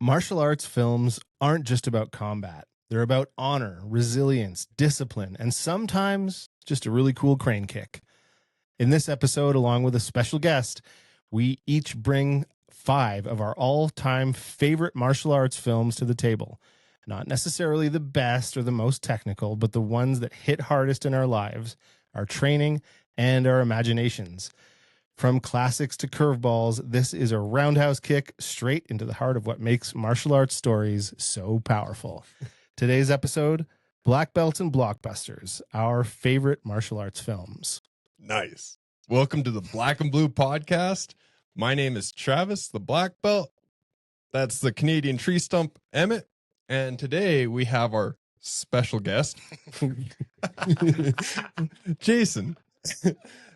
Martial arts films aren't just about combat. They're about honor, resilience, discipline, and sometimes just a really cool crane kick. In this episode, along with a special guest, we each bring 5 of our all-time favorite martial arts films to the table. Not necessarily the best or the most technical, but the ones that hit hardest in our lives, our training, and our imaginations. From classics to curveballs, this is a roundhouse kick straight into the heart of what makes martial arts stories so powerful. Today's episode, Black Belts and Blockbusters, our favorite martial arts films. Nice. Welcome to the Black and Blue Podcast. My name is Travis, the Black Belt. That's the Canadian tree stump, Emmett. And today we have our special guest, Jason.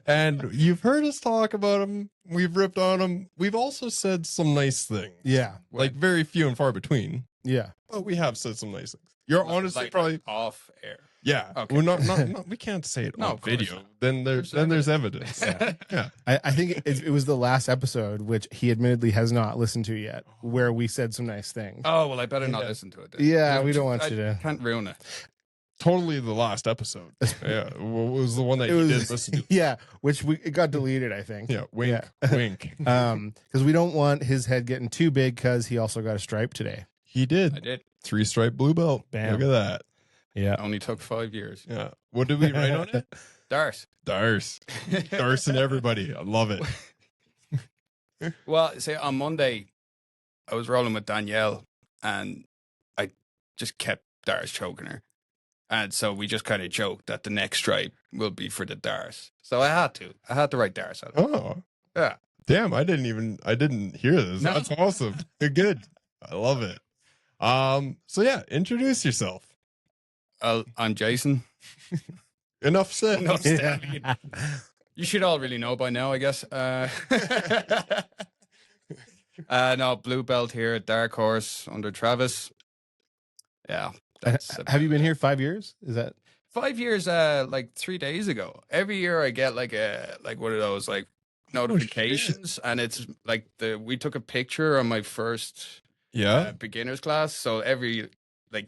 And you've heard us talk about him. We've ripped on him. We've also said some nice things. Yeah. Like very few and far between. Yeah. But we have said some nice things. You're honestly probably off air. Yeah. Okay. We're not we can't say it on video. Then there's evidence. Yeah. I think it was the last episode, which he admittedly has not listened to yet, where we said some nice things. Oh, well, I better not listen to it then. Yeah, we don't want you to. Can't ruin it. Totally the last episode. Yeah. What was the one that you did listen to? Yeah, which it got deleted, I think. Yeah. Wink. Wink. Because we don't want his head getting too big because he also got a stripe today. He did. I did. 3-stripe blue belt. Bam. Look at that. Yeah. It only took 5 years. Yeah. What did we write on it? Dart. Darce. Darce and everybody. I love it. Well, say on Monday, I was rolling with Danielle and I just kept Dars choking her. And so we just kind of joked that the next stripe will be for the Dars. So I had to write Dars out. Oh. Yeah. Damn, I didn't hear this. No. That's awesome. You're good. I love it. So yeah, introduce yourself. I'm Jason. Enough said. No, you should all really know by now, I guess. No, blue belt here at Dark Horse under Travis. Yeah. Have you been here 5 years? Is that 5 years? Like 3 days ago. Every year I get like one of those like notifications, and it's like we took a picture on my first beginners class. So every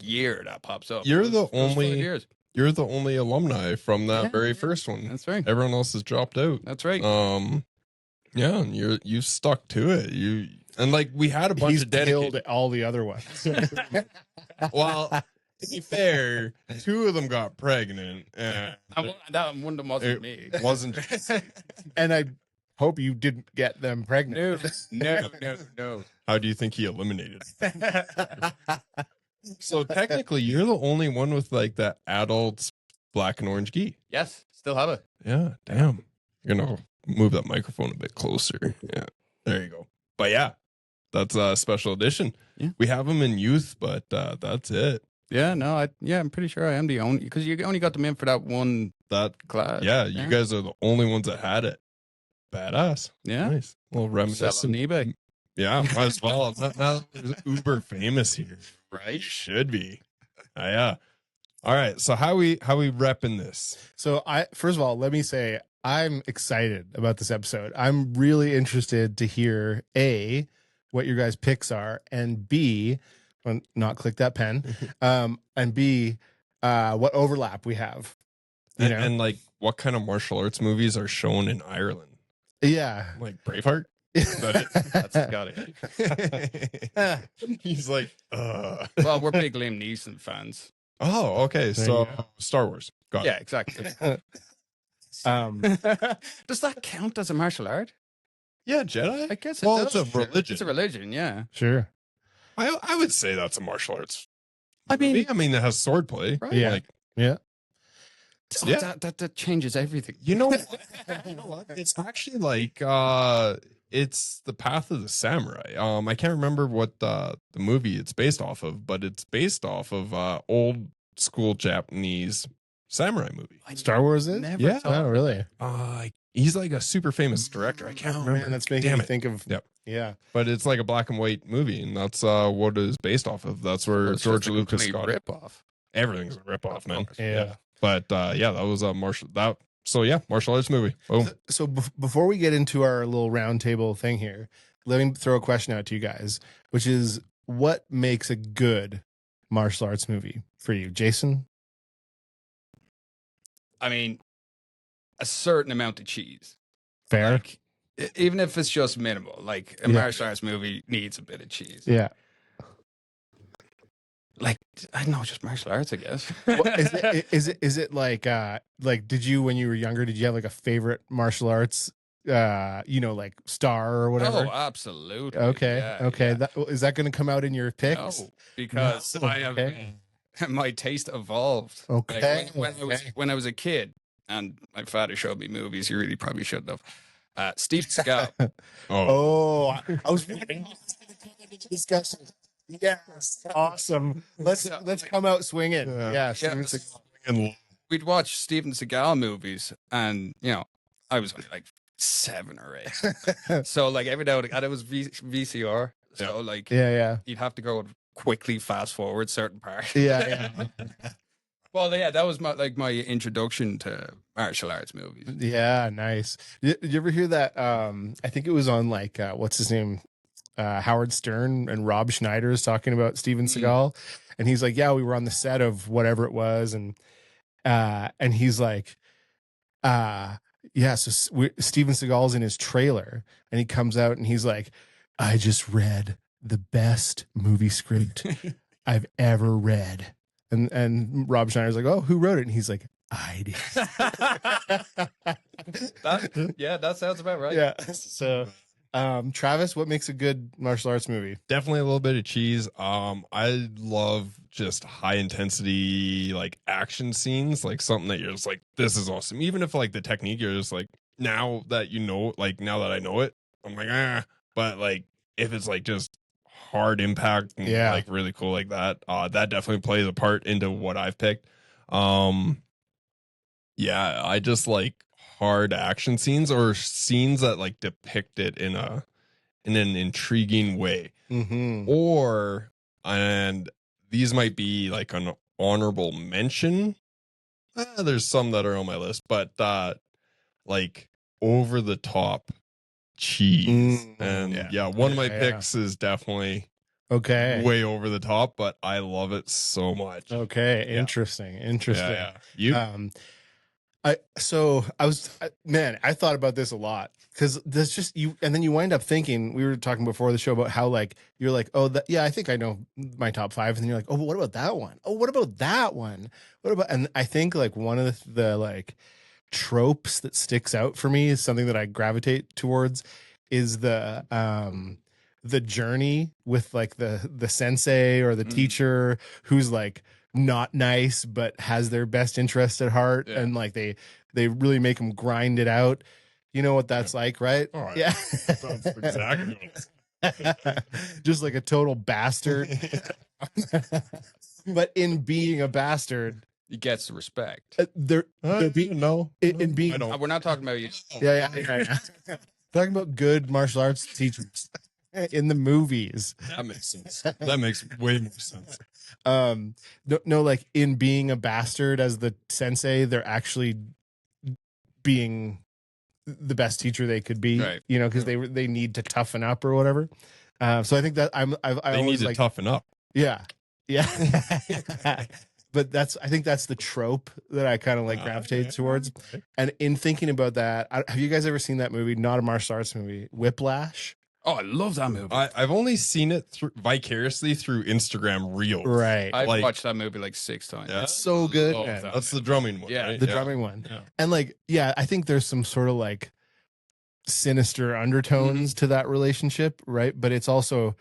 year that pops up. You're the 5 only years. You're the only alumni from that very first one. That's right. Everyone else has dropped out. That's right. Yeah, and you stuck to it. We had a bunch he's of dedicated. killed all the other ones? Well, to be fair, 2 of them got pregnant. That one of them wasn't me. It wasn't. And I hope you didn't get them pregnant. No. How do you think he eliminated? So technically, you're the only one with like that adult black and orange gi. Yes, still have it. Yeah, damn. You're gonna move that microphone a bit closer. Yeah, there you go. But yeah, that's a special edition. Yeah. We have them in youth, but that's it. Yeah, no, I'm pretty sure I am the only, because you only got them in for that one class. Yeah, you guys are the only ones that had it. Badass. Yeah. Nice. A little reminiscent. Sell on eBay. Yeah, might as well. Now there's uber famous here. Right. Should be. Yeah. All right. So how we repping this? So first of all, let me say I'm excited about this episode. I'm really interested to hear A, what your guys' picks are, and B, not click that pen, and B, what overlap we have. And like what kind of martial arts movies are shown in Ireland? Yeah. Like Braveheart? Is that it? That's got it. He's like, Well, we're big Liam Neeson fans. Oh, okay. So Star Wars. Got Yeah, it. exactly. Does that count as a martial art? Yeah, Jedi. I guess it Well, does. it's a religion. It's a religion, yeah. Sure. I would say that's a martial arts. I mean, it has swordplay. Right. Yeah. Like, Yeah. Oh, Yeah. that changes everything. you know what? It's actually like it's the Path of the Samurai. I can't remember what the movie it's based off of, but it's based off of old school Japanese samurai movie. Star Wars is? Never Yeah. thought Oh, really? He's like a super famous director. I can't remember. Man, that's making Damn me it. think of. Yep. Yeah. But it's like a black and white movie, and that's what it is based off of. That's where It's George just a Lucas complete got it. rip-off. Everything's a rip-off, man. Yeah. But yeah, that was a martial arts movie. Boom. So before we get into our little round table thing here, let me throw a question out to you guys, which is, what makes a good martial arts movie for you, Jason? I mean, a certain amount of cheese. Fair. Like, even if it's just minimal, like a martial arts movie needs a bit of cheese. Yeah. Like, I don't know, just martial arts, I guess. Is it like did you, when you were younger, did you have like a favorite martial arts like star or whatever? Oh, absolutely. Okay. Yeah, okay. yeah. That, is that going to come out in your picks? No, because No, I have okay. my taste evolved. Okay. Like when I was a kid and my father showed me movies, you really probably shouldn't have. Steven Seagal. Oh, I was discussion. Yes, awesome. Let's come out swinging. Yeah, Steven Seagal. We'd watch Steven Seagal movies, and I was only like 7 or 8. So like every now and again, it was VCR. So like yeah, you'd have to go quickly fast forward certain parts. yeah. Well, yeah, that was my introduction to martial arts movies. Yeah, nice. Did you ever hear that? I think it was on like what's his name? Howard Stern and Rob Schneider is talking about Steven Seagal, and he's like, yeah, we were on the set of whatever it was, and he's like, yeah, so Steven Seagal's in his trailer, and he comes out and he's like, I just read the best movie script I've ever read. And Rob Schneider's like, oh, who wrote it? And he's like, I did. that sounds about right. Yeah. So, Travis, what makes a good martial arts movie? Definitely a little bit of cheese. I love just high intensity like action scenes, like something that you're just like, this is awesome. Even if like the technique, you're just like, now that I know it, I'm like, but like if it's like just hard impact and like really cool like that, that definitely plays a part into what I've picked. I just like hard action scenes or scenes that like depict it in an intriguing way. And these might be like an honorable mention. There's some that are on my list, but like over the top cheese. And one of my picks is definitely way over the top, but I love it so much. Interesting. You I thought about this a lot, because there's just you, and then you wind up thinking, we were talking before the show about how like you're like, oh, I think I know my top 5, and then you're like, oh, but what about that one? Oh, what about that one? What about? And I think like one of the like tropes that sticks out for me is something that I gravitate towards is the journey with like the sensei or the teacher who's like not nice but has their best interest at heart, and like they really make them grind it out. You know what that's like, right? Oh, yeah. That's exactly Just like a total bastard. But in being a bastard, he gets the respect. we're We're not talking about you. Yeah. Talking about good martial arts teachers in the movies. That makes sense. That makes way more sense. No, like in being a bastard as the sensei, they're actually being the best teacher they could be, right? Because they need to toughen up or whatever. So I think that I need to toughen up. Yeah. But I think that's the trope that I kind of like gravitate towards. And in thinking about that, have you guys ever seen that movie? Not a martial arts movie, Whiplash. Oh, I love that movie. I've only seen it vicariously through Instagram Reels. Right. I've watched that movie like 6 times. Yeah. It's so good. That's the drumming one. Yeah. Right? The drumming one. Yeah. And like, I think there's some sort of like sinister undertones to that relationship, right? But it's also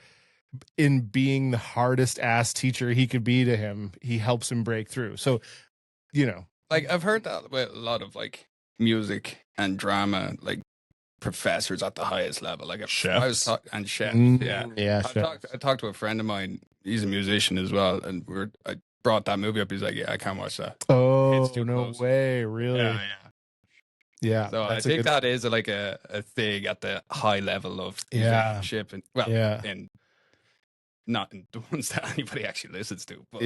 in being the hardest ass teacher he could be to him, he helps him break through. So, like I've heard that with a lot of like music and drama, like professors at the highest level, like chefs and chefs. I talked to a friend of mine. He's a musician as well, and I brought that movie up. He's like, "Yeah, I can't watch that." Oh, no way! Really? Yeah. So I think that is like a thing at the high level of musicianship, and in not in the ones that anybody actually listens to, but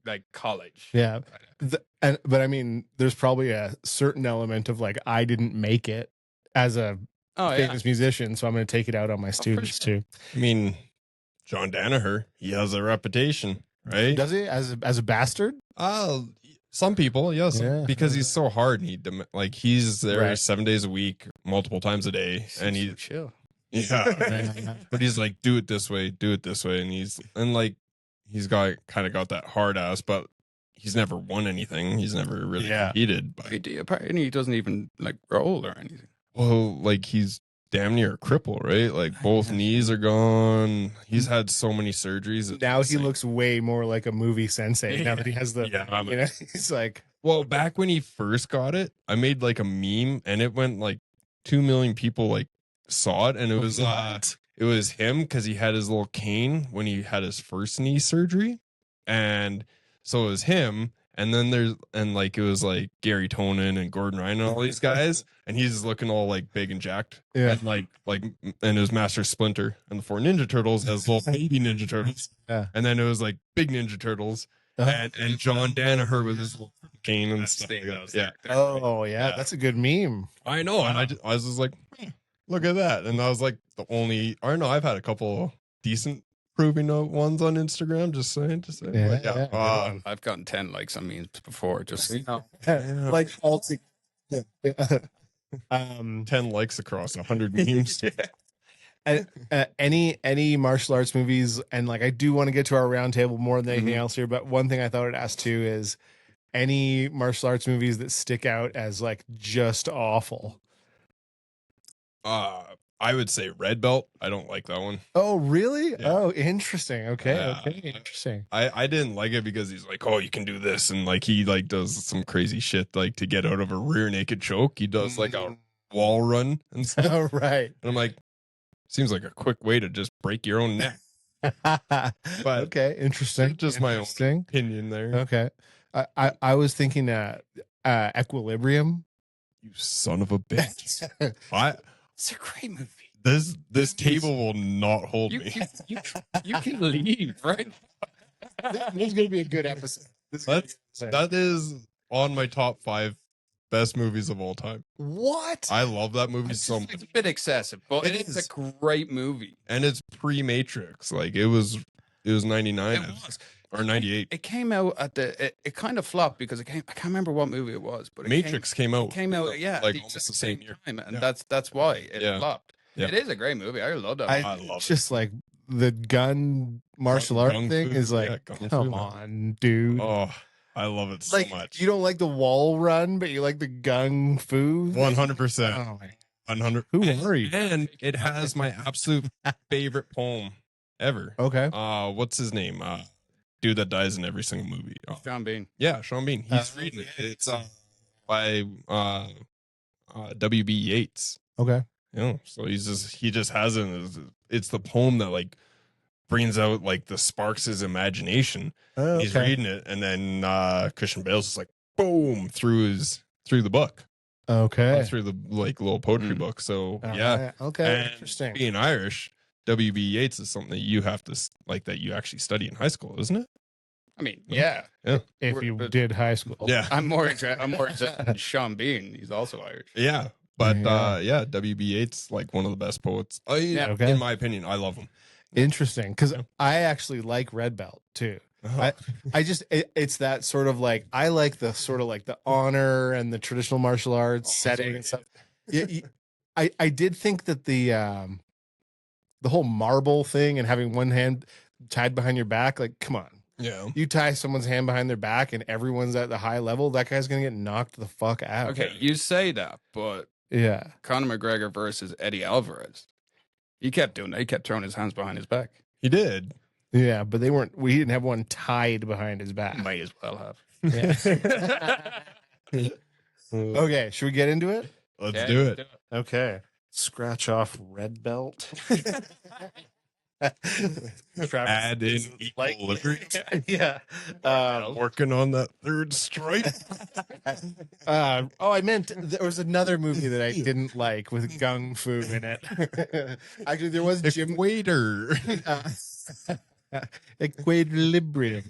like college. Yeah. But I mean, there's probably a certain element of like, I didn't make it as a famous musician, so I'm going to take it out on my students too. I mean, John Danaher, he has a reputation, right? Does he as a bastard? Some people, yes, Yeah. because he's so hard. And he's there Right. 7 days a week, multiple times a day, and He's so chill. yeah. But he's like, do it this way, and he's got that hard ass, but he's never won anything. He's never really competed. But Apparently, he doesn't even like roll or anything. well, like he's damn near a cripple, right? Like both knees are gone. He's had so many surgeries. It's Now he insane. looks way more like a movie sensei. Now that he has the, he's like, Well, back when he first got it, I made like a meme, and it went like 2 million people like saw it, and it was him because he had his little cane when he had his first knee surgery, and so it was him. And then it was like Gary Tonin and Gordon Ryan and all these guys, and he's looking all like big and jacked. Yeah. And and it was Master Splinter and the 4 Ninja Turtles as little baby Ninja Turtles. Yeah. And then it was like big Ninja Turtles and John Danaher with his little cane and stuff. Like that. Yeah. oh yeah, that's a good meme. I know. And I was just like, look at that. And I was like I've had a couple decent proving ones on Instagram, just saying. Yeah, But I've gotten 10 likes on memes before. Just so you know. Like all to, 10 likes across 100 memes. any martial arts movies, and like I do want to get to our roundtable more than anything else here, but one thing I thought I'd ask too is any martial arts movies that stick out as like just awful. I would say Red Belt. I don't like that one. Oh really? Yeah. Oh, interesting. Okay. Yeah. Okay, interesting. I didn't like it because he's like, oh, you can do this, and like he like does some crazy shit like to get out of a rear naked choke. He does like a wall run and stuff. All right. And I'm like, seems like a quick way to just break your own neck. But okay, interesting. Just my own Interesting. opinion there. Okay. I was thinking Equilibrium. You son of a bitch. It's a great movie. This table will not hold You me. you can leave, right? This is gonna be a good episode. That is on my top 5 best movies of all time. What? I love that movie so much. It's a bit excessive, but It it is is. a great movie. And it's pre-Matrix. Like it was 99 It was. or 98. It came out at it kind of flopped because I can't remember what movie it was, but Matrix came out. came out, yeah, like at almost the same year. time, and Yeah. that's why it Yeah. flopped. Yeah. It is a great movie. I love that. I I love it. just like the gun martial art Gung thing fu, is like, yeah, gung come fu. on, dude. Oh, I love it so like much. you don't like the wall run, but you like the gung fu. 100%. Oh my! 100. Who are you? And it has my absolute favorite poem ever. Okay. What's his name? Dude that dies in every single movie. Oh, Sean Bean. yeah, Sean Bean. He's reading it. It's by W.B. Yeats. Okay. So he just has it. It's the poem that like brings out like the sparks his imagination. Oh, He's okay. reading it, and then Christian Bale's just like boom through the book, Okay. through the like little poetry book. So yeah, Alright, okay. And Interesting. being Irish, W.B. Yeats is something that you have to like that you actually study in high school, isn't it? I mean, yeah. If you did high school. Yeah, I'm more interested in Sean Bean. He's also Irish. yeah. But Yeah. W.B. Yeats, like one of the best poets. Okay. In my opinion, I love him. Interesting, because I actually like Red Belt too. I just it's that sort of like I like the sort of like the honor and the traditional martial arts setting and stuff. I did think that the whole marble thing and having one hand tied behind your back, like come on, Yeah. you tie someone's hand behind their back and everyone's at the high level, that guy's gonna get knocked the fuck out. Okay, you say that, but Yeah. Conor McGregor versus Eddie Alvarez, he kept doing that. He kept throwing his hands behind his back. He did. Yeah, but we didn't have one tied behind his back. Might as well have. Yeah. Okay, should we get into it? Let's Yeah, do let's it. Okay. Scratch off Red Belt. Add in equilibrium. Yeah. Working on that third stripe. I meant there was another movie that I didn't like with Gung Fu in it. Actually, there was Jim Waiter. Equilibrium.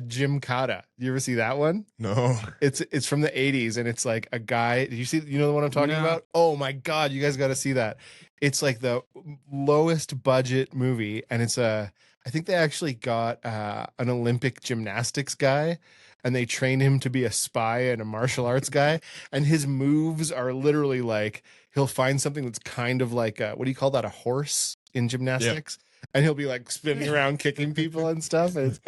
Jim Cotta. You ever see that one? No. It's from the 80s, and it's like a guy. Did you see? You know the one I'm talking No. about? Oh my god, you guys got to see that. It's like the lowest budget movie, and it's I think they actually got an Olympic gymnastics guy, and they trained him to be a spy and a martial arts guy, and his moves are literally like he'll find something that's kind of like what do you call that? A horse in gymnastics. And he'll be like spinning around, kicking people and stuff. It's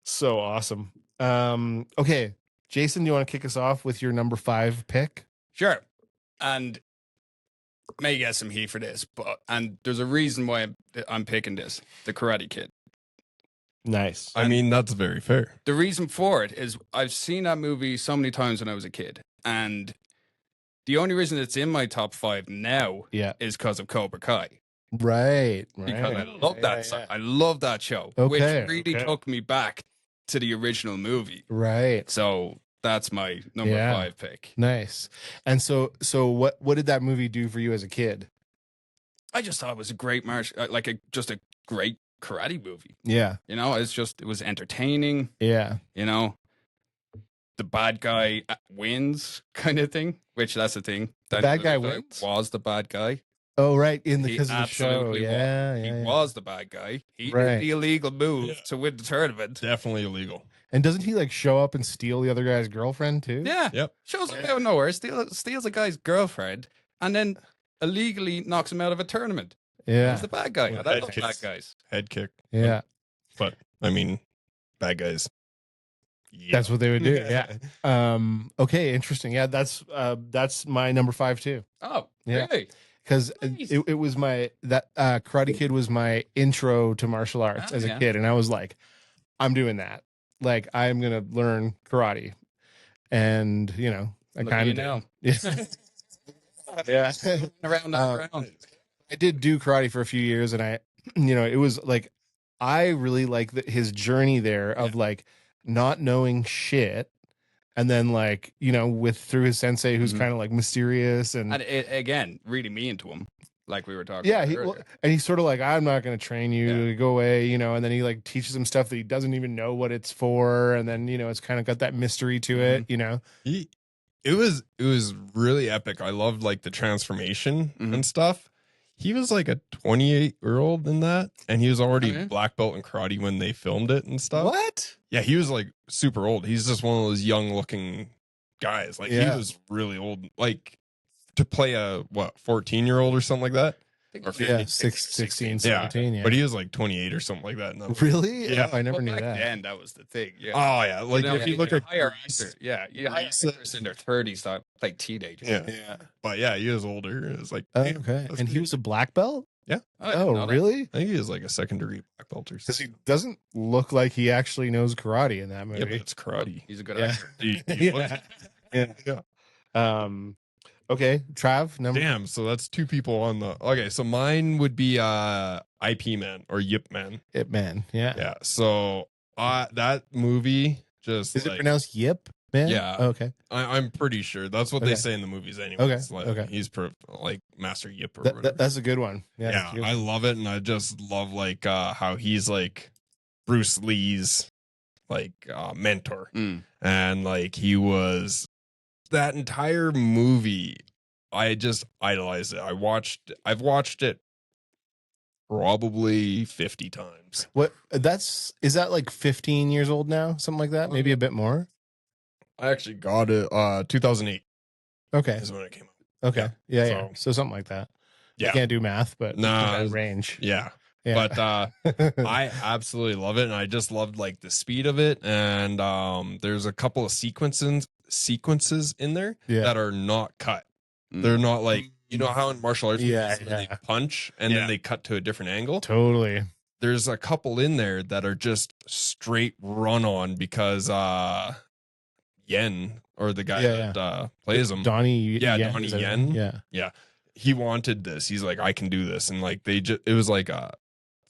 so awesome. Okay, Jason, do you want to kick us off with your number 5 pick? Sure. And may get some heat for this, and there's a reason why I'm picking this: The Karate Kid. Nice. I mean, that's very fair. The reason for it is I've seen that movie so many times when I was a kid, and the only reason it's in my top 5 now is because of Cobra Kai. Right. Because I love that. Yeah. I love that show, which really took me back to the original movie. Right. So that's my number 5 pick. Nice. And so what did that movie do for you as a kid? I just thought it was a great just a great karate movie. Yeah. You know, it was entertaining. Yeah. You know, the bad guy wins kind of thing, which that's the thing. The bad guy wins? Was the bad guy. Oh, right. Because of the show. Was. Yeah. He was the bad guy. He did the illegal move to win the tournament. Definitely illegal. And doesn't he like show up and steal the other guy's girlfriend too? Yeah. Yep. Shows up out of nowhere, steals a guy's girlfriend, and then illegally knocks him out of a tournament. Yeah. He's the bad guy. Well, I love bad guys. Head kick. Yeah. But I mean, bad guys. Yeah. That's what they would do. Yeah. Okay. Interesting. Yeah. That's my number 5 too. Oh, Yeah. really? Because Nice. it was Karate Kid was my intro to martial arts as a kid, and I was like, I'm doing that. Like I'm gonna learn karate, and you know I kind of know. Yeah. Around that round. I did do karate for a few years, and it was like I really like his journey there of like not knowing shit. And then, like, through his sensei, who's kind of like mysterious and it, again, really mean to him, like we were talking. Yeah, about and he's sort of like, I'm not going to train you, go away, and then he like teaches him stuff that he doesn't even know what it's for, and then it's kind of got that mystery to it, It was really epic. I loved like the transformation and stuff. He was like a 28-year-old in that, and he was already black belt in karate when they filmed it and stuff. What? Yeah, he was like super old. He's just one of those young-looking guys. Like he was really old, like to play a 14-year-old or something like that. Or 15, 16, 17. Yeah. But he was like 28 or something like that. Really? Yeah. I never knew back that. then, that was the thing. Yeah. Oh yeah, like if you look at higher actors, you hire actors in their 30s that like teenagers. Yeah. But yeah, he was older. It was like okay, and he was a black belt. Yeah. Oh, really? I think he was like a second-degree black belt or Because something. he doesn't look like he actually knows karate in that movie. Yeah, but it's karate. He's a good actor. Yeah. Okay, Trav, number. Damn, so that's 2 people on the. Okay, so mine would be IP Man or Yip Man. Yip Man. Yeah. Yeah. So that movie just Is it pronounced Yip Man? Yeah. Oh, okay. I'm pretty sure that's what they say in the movies anyway. Okay. Like, he's like Master Yip or whatever. That's a good one. Yeah, I love it, and I just love like how he's like Bruce Lee's like mentor, and like he was that entire movie. I just idolized it. I've watched it probably 50 times. Is that like 15 years old now? Something like that? Maybe a bit more. I actually got it 2008. Okay. Is when it came out. Okay. Yeah. So something like that. Yeah. I can't do math, but range. Yeah. But I absolutely love it, and I just loved like the speed of it, and there's a couple of sequences in there that are not cut. They're not like, you know how in martial arts they punch and then they cut to a different angle. Totally. There's a couple in there that are just straight run on because Yen, or the guy that plays him, Donnie Donnie Yen, yeah, he wanted this. He's like, I can do this, and like it was like a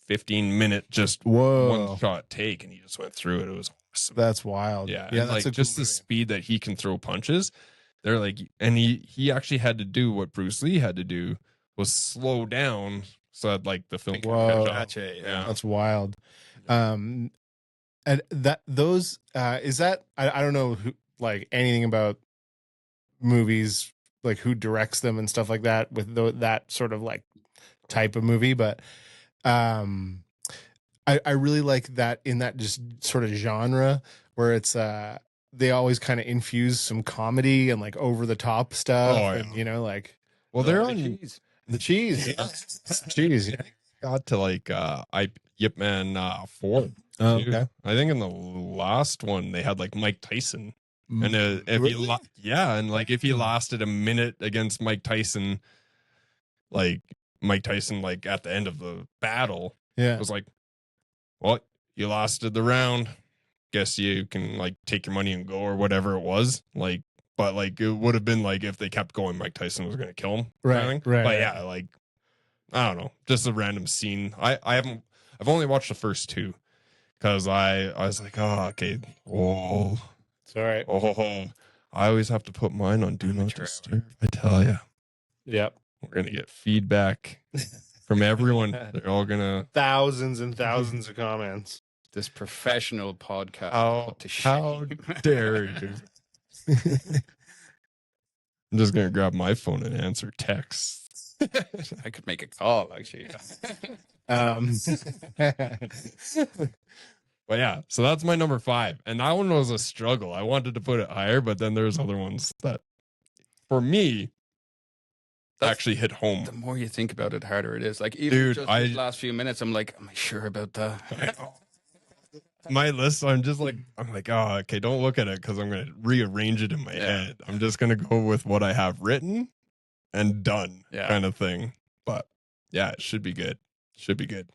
15-minute just one shot take, and he just went through it. It was awesome. That's wild. Yeah, and like just the speed that he can throw punches. They're like, and he actually had to do what Bruce Lee had to do, was slow down so that like the film. Whoa. Gotcha. Yeah. That's wild. And that those is that I don't know who, like anything about movies, like who directs them and stuff like that with that sort of like type of movie, but I really like that in that just sort of genre where it's they always kind of infuse some comedy and like over the top stuff. Oh, yeah. And you know, like Well, they're on cheese. the cheese. Yeah. Cheese. Yeah. got to like Yip Man 4. Oh, too. okay. I think in the last one they had like Mike Tyson. And if Really? and like if he lasted a minute against Mike Tyson, like Mike Tyson, like at the end of the battle, Yeah. was like, well, you lasted the round. Guess you can like take your money and go or whatever it was. Like, but like it would have been like if they kept going, Mike Tyson was gonna kill him. Right, kind of thing. right, But right. yeah, like I don't know, just a random scene. I've only watched the first two because I was like, oh, okay, oh. It's all right. Oh, I always have to put mine on Do Not Disturb. I tell you, Yep. we're gonna get feedback from everyone. They're all gonna Thousands and thousands of comments. This professional podcast. how to how shame. dare you? I'm just gonna grab my phone and answer texts. I could make a call actually. Um, But yeah, so that's my number 5, and that one was a struggle. I wanted to put it higher, but then there's other ones that, for me, actually hit home. The more you think about it, the harder it is. Like even Dude, just these last few minutes, I'm like, am I sure about that? My list, I'm like, oh, okay, don't look at it because I'm gonna rearrange it in my head. I'm just gonna go with what I have written and done, kind of thing. But yeah, it should be good. Should be good.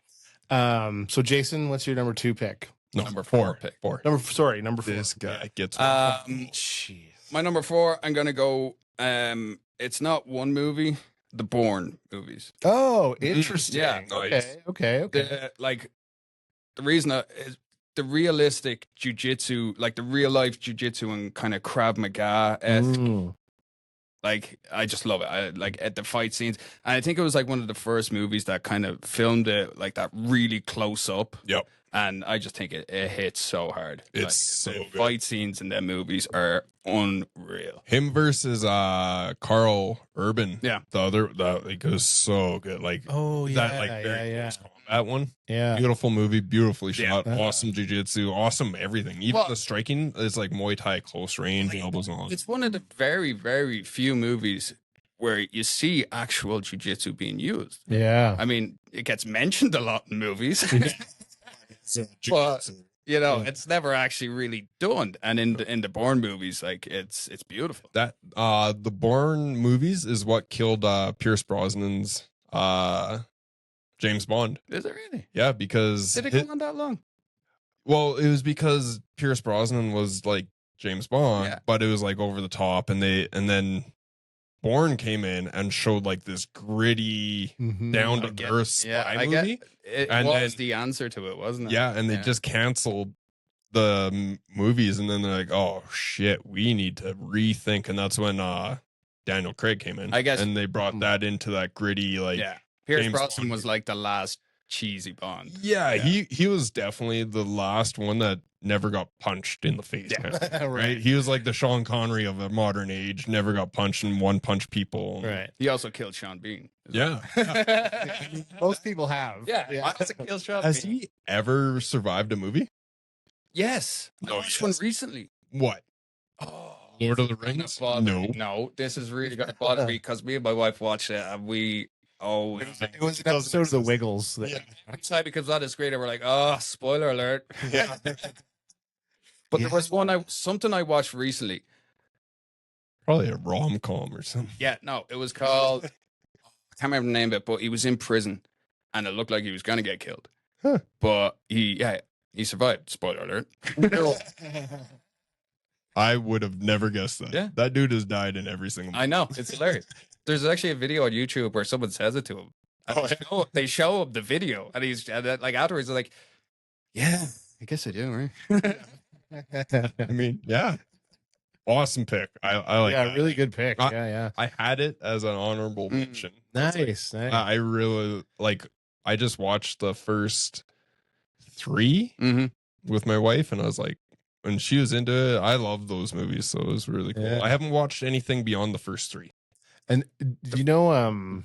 so Jason, what's your number 2 pick? No, Number four. four pick. Four. Number 4. This guy gets. Jeez. My number 4, I'm gonna go. It's not one movie. The Bourne movies. Oh, interesting. Yeah. Nice. Okay. The reason is the realistic jujitsu, like the real life jujitsu and kind of Krav Maga esque. Mm. Like I just love it. I like at the fight scenes, and I think it was like one of the first movies that kind of filmed it like that really close up. Yep. And I just think it hits so hard. It's like, so the good. fight scenes in them movies are unreal. Him versus Carl Urban. Yeah. The other that like goes so good. Like Oh yeah. that like very yeah. close combat one. Yeah. Beautiful movie, beautifully shot, Yeah. awesome jiu-jitsu, awesome everything. Even Well- the striking is like Muay Thai close range, elbows and all. It's one of the very, very few movies where you see actual jujitsu being used. Yeah. I mean, it gets mentioned a lot in movies, but you know, it's never actually really done. And in the Bourne movies, like it's beautiful. That the Bourne movies is what killed Pierce Brosnan's James Bond. Is it really? Yeah, because Did it go on that long? well, it was because Pierce Brosnan was like James Bond, Yeah. but it was like over the top, and then Bourne came in and showed like this gritty, Mhm. down I to get- earth spy I movie. get it And was then- the answer to it, wasn't it? Yeah, and they just canceled the movies, and then they're like, "Oh shit, we need to rethink." And that's when Daniel Craig came in, I guess- and they brought that into that gritty, like, yeah. Pierce James Brosnan Bond. was like the last cheesy Bond. yeah, he was definitely the last one that never got punched in the face. kind of thing, right? He was like the Sean Connery of a modern age, never got punched and one punch people. Right. He also killed Sean Bean. Yeah. Most people have. Yeah. Also killed Sean Has Bean. he ever survived a movie? Yes. I Oh, watched yes. one recently. What? Oh, Lord of the gonna Rings? bother No. me. No, this is really gonna bother me because me and my wife watched it and we It was an episode of The Wiggles. That, excited because that is great and we're like, oh, spoiler alert. Yeah. But there was something I watched recently. Probably a rom-com or something. Yeah, no, it was called I can't remember the name of it, but he was in prison and it looked like he was gonna get killed. Huh. But he survived. Spoiler alert. I would have never guessed that. Yeah. That dude has died in every single I know, it's hilarious. There's actually a video on YouTube where someone says it to him. And they show him the video, and like afterwards, they're like, "Yeah, I guess I do, right?" I mean, yeah. Awesome pick. I like yeah, that. really good pick. I- Yeah. I had it as an honorable mention, Nice. I really like. I just watched the first 3 with my wife, and I was like, when she was into it, I love those movies, so it was really cool. Yeah. I haven't watched anything beyond the first 3. And do you know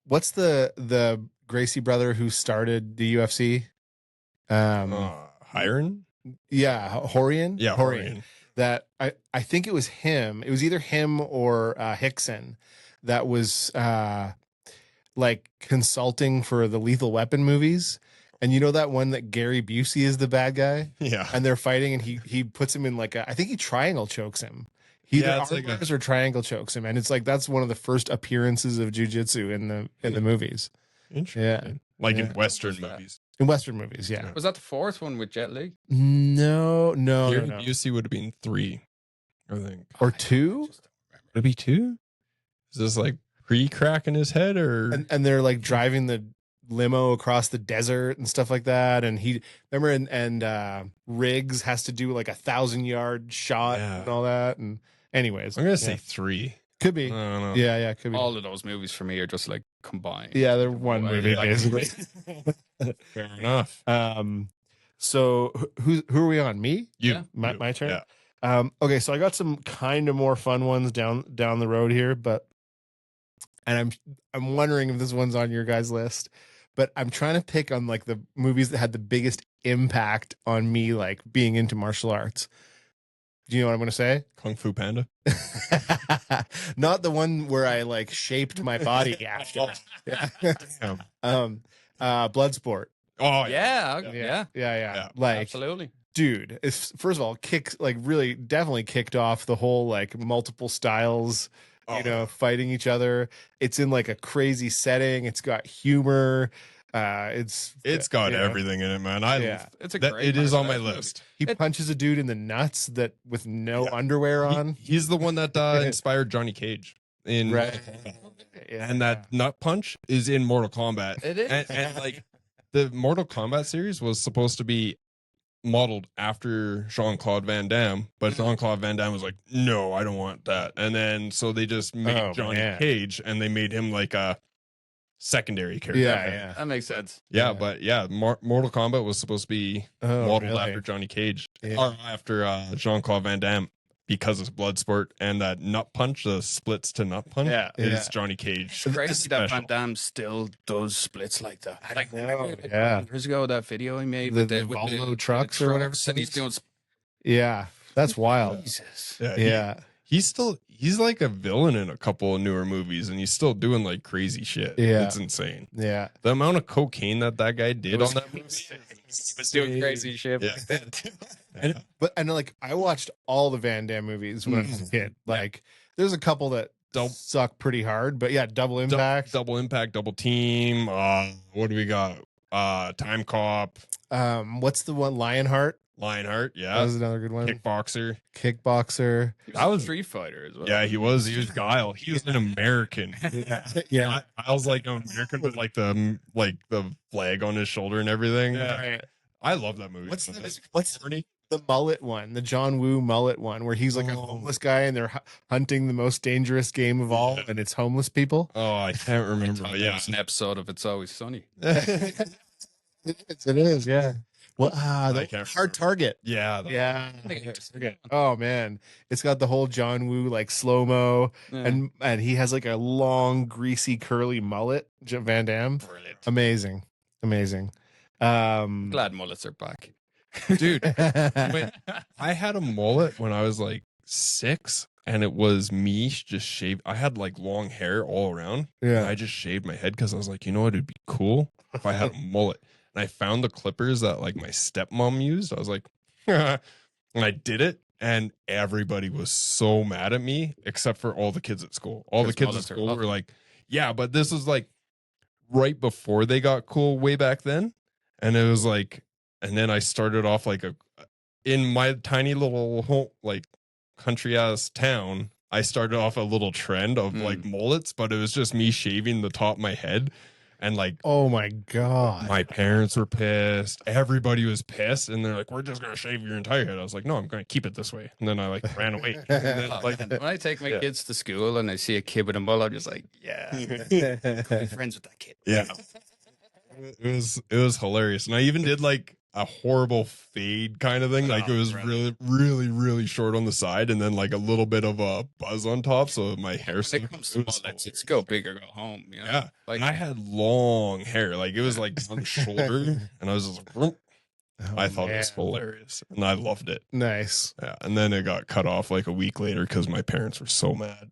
what's the Gracie brother who started the UFC? Hiron? Yeah, Horian. Yeah, Horian. That I think it was him. It was either him or Hickson that was like consulting for the Lethal Weapon movies. And you know that one that Gary Busey is the bad guy? Yeah. And they're fighting and he puts him in like I think he triangle chokes him. He either armbars or triangle chokes him. And it's like that's one of the first appearances of jiu-jitsu in the movies. Interesting. Yeah. Like in Western movies. In Western movies, yeah. Was that the 4th one with Jet Li? No. Gary Busey would have been 3, I think. Or 2? Would it be 2? Is this like pre-cracking his head or? And they're like driving the limo across the desert and stuff like that. And he remember and Riggs has to do like 1,000-yard shot and all that. And anyways, I'm gonna say 3. Could be. I don't know. Yeah, could be. All of those movies for me are just like combined. Yeah, they're one movie basically. Fair enough. So who are we on? Me? You. My turn. Yeah. Okay, so I got some kind of more fun ones down the road here, and I'm wondering if this one's on your guys' list, but I'm trying to pick on like the movies that had the biggest impact on me, like being into martial arts. Do you know what I'm going to say? Kung Fu Panda. Not the one where I like shaped my body after. Bloodsport. Oh Yeah. Like, absolutely. dude, it's first of all really definitely kicked off the whole like multiple styles, fighting each other. It's in like a crazy setting. It's got humor. It's got everything in it, man. It's a great. It is on my list. He punches a dude in the nuts that with no underwear on. He's the one that inspired Johnny Cage in Right. And that nut punch is in Mortal Kombat. It is. And like the Mortal Kombat series was supposed to be modeled after Jean-Claude Van Damme, but Jean-Claude Van Damme was like, no, I don't want that. And then so they just made Johnny Cage and they made him like a secondary character. Yeah. That makes sense. Yeah, but Mortal Kombat was supposed to be modeled after Johnny Cage or after Jean-Claude Van Damme because of Bloodsport, and that nut punch, the splits to nut punch, is Johnny Cage. It's crazy that Van Damme still does splits like that. Like, years ago, that video he made with the Volvo trucks or whatever. And he's doing. Yeah, that's wild. Jesus. Yeah. He's like a villain in a couple of newer movies, and he's still doing like crazy shit. Yeah. It's insane. Yeah. The amount of cocaine that guy did on that movie. He was doing crazy shit. Yeah. And like I watched all the Van Damme movies when I was a kid. Like there's a couple that suck pretty hard, but yeah, Double Impact, Double Team. What do we got? Time Cop. What's the one? Lionheart, yeah. That was another good one. Kickboxer. That was Street Fighter as well. Yeah, he was Guile. He was an American. Yeah. I was like an American with like the flag on his shoulder and everything. Yeah. Right. I love that movie. What's the mullet one, the John Woo mullet one, where he's like a homeless guy and they're hunting the most dangerous game of all, and it's homeless people. Oh, I can't remember. But It was an episode of It's Always Sunny. It is. Yeah. Well, Hard Target. Yeah. Oh man, it's got the whole John Woo like slow mo, and he has like a long, greasy, curly mullet. Van Damme, Brilliant. Amazing. Glad mullets are back. Dude, I had a mullet when I was like 6, and it was me just shaved. I had like long hair all around. Yeah. And I just shaved my head because I was like, you know what, it'd be cool if I had a mullet. And I found the clippers that like my stepmom used. I was like, and I did it, and everybody was so mad at me, except for all the kids at school. All the kids at school were like, yeah, but this was like right before they got cool way back then. And it was like, and then I started off like in my tiny little home, like country ass town, I started off a little trend of like mullets, but it was just me shaving the top of my head. And like, Oh my God. my parents were pissed. Everybody was pissed. And they're like, we're just going to shave your entire head. I was like, no, I'm going to keep it this way. And then I like ran away. And then, like, When I take my kids to school and I see a kid with a mullet, I'm just like, yeah, I'm friends with that kid. yeah. It was hilarious. And I even did like a horrible fade kind of thing. Like it was really, really, really short on the side and then like a little bit of a buzz on top. So my hair When it comes to mullets, it's go big or go home. You know? yeah. Like, And I had long hair. Like it was like on the shoulder. And I was just like, "Vroom." I thought it was hilarious. And I loved it. Nice. Yeah. And then it got cut off like a week later because my parents were so mad.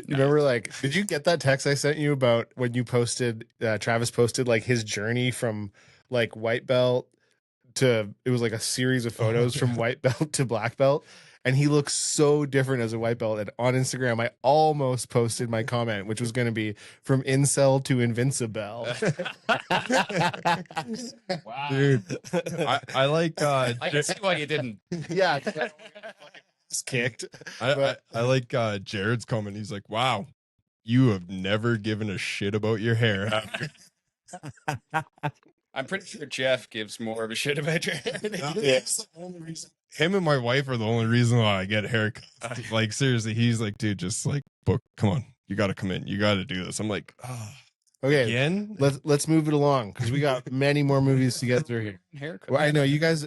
Remember, like, did you get that text I sent you about when you posted, Travis posted like his journey from like white belt to, it was like a series of photos from white belt to black belt. And he looks so different as a white belt. And on Instagram, I almost posted my comment, which was going to be from incel to invincible. wow. Dude, I like, I can see why you didn't. Yeah. Just kicked. I like Jared's comment. He's like, wow, you have never given a shit about your hair, have you? I'm pretty sure Jeff gives more of a shit about your hair than you do. That's the only reason. Him and my wife are the only reason why I get haircuts. Like seriously, he's like, dude, just like book. Come on, you got to come in. You got to do this. I'm like, Okay, again. let's move it along because we got many more movies to get through here. Haircut. Well, I know you guys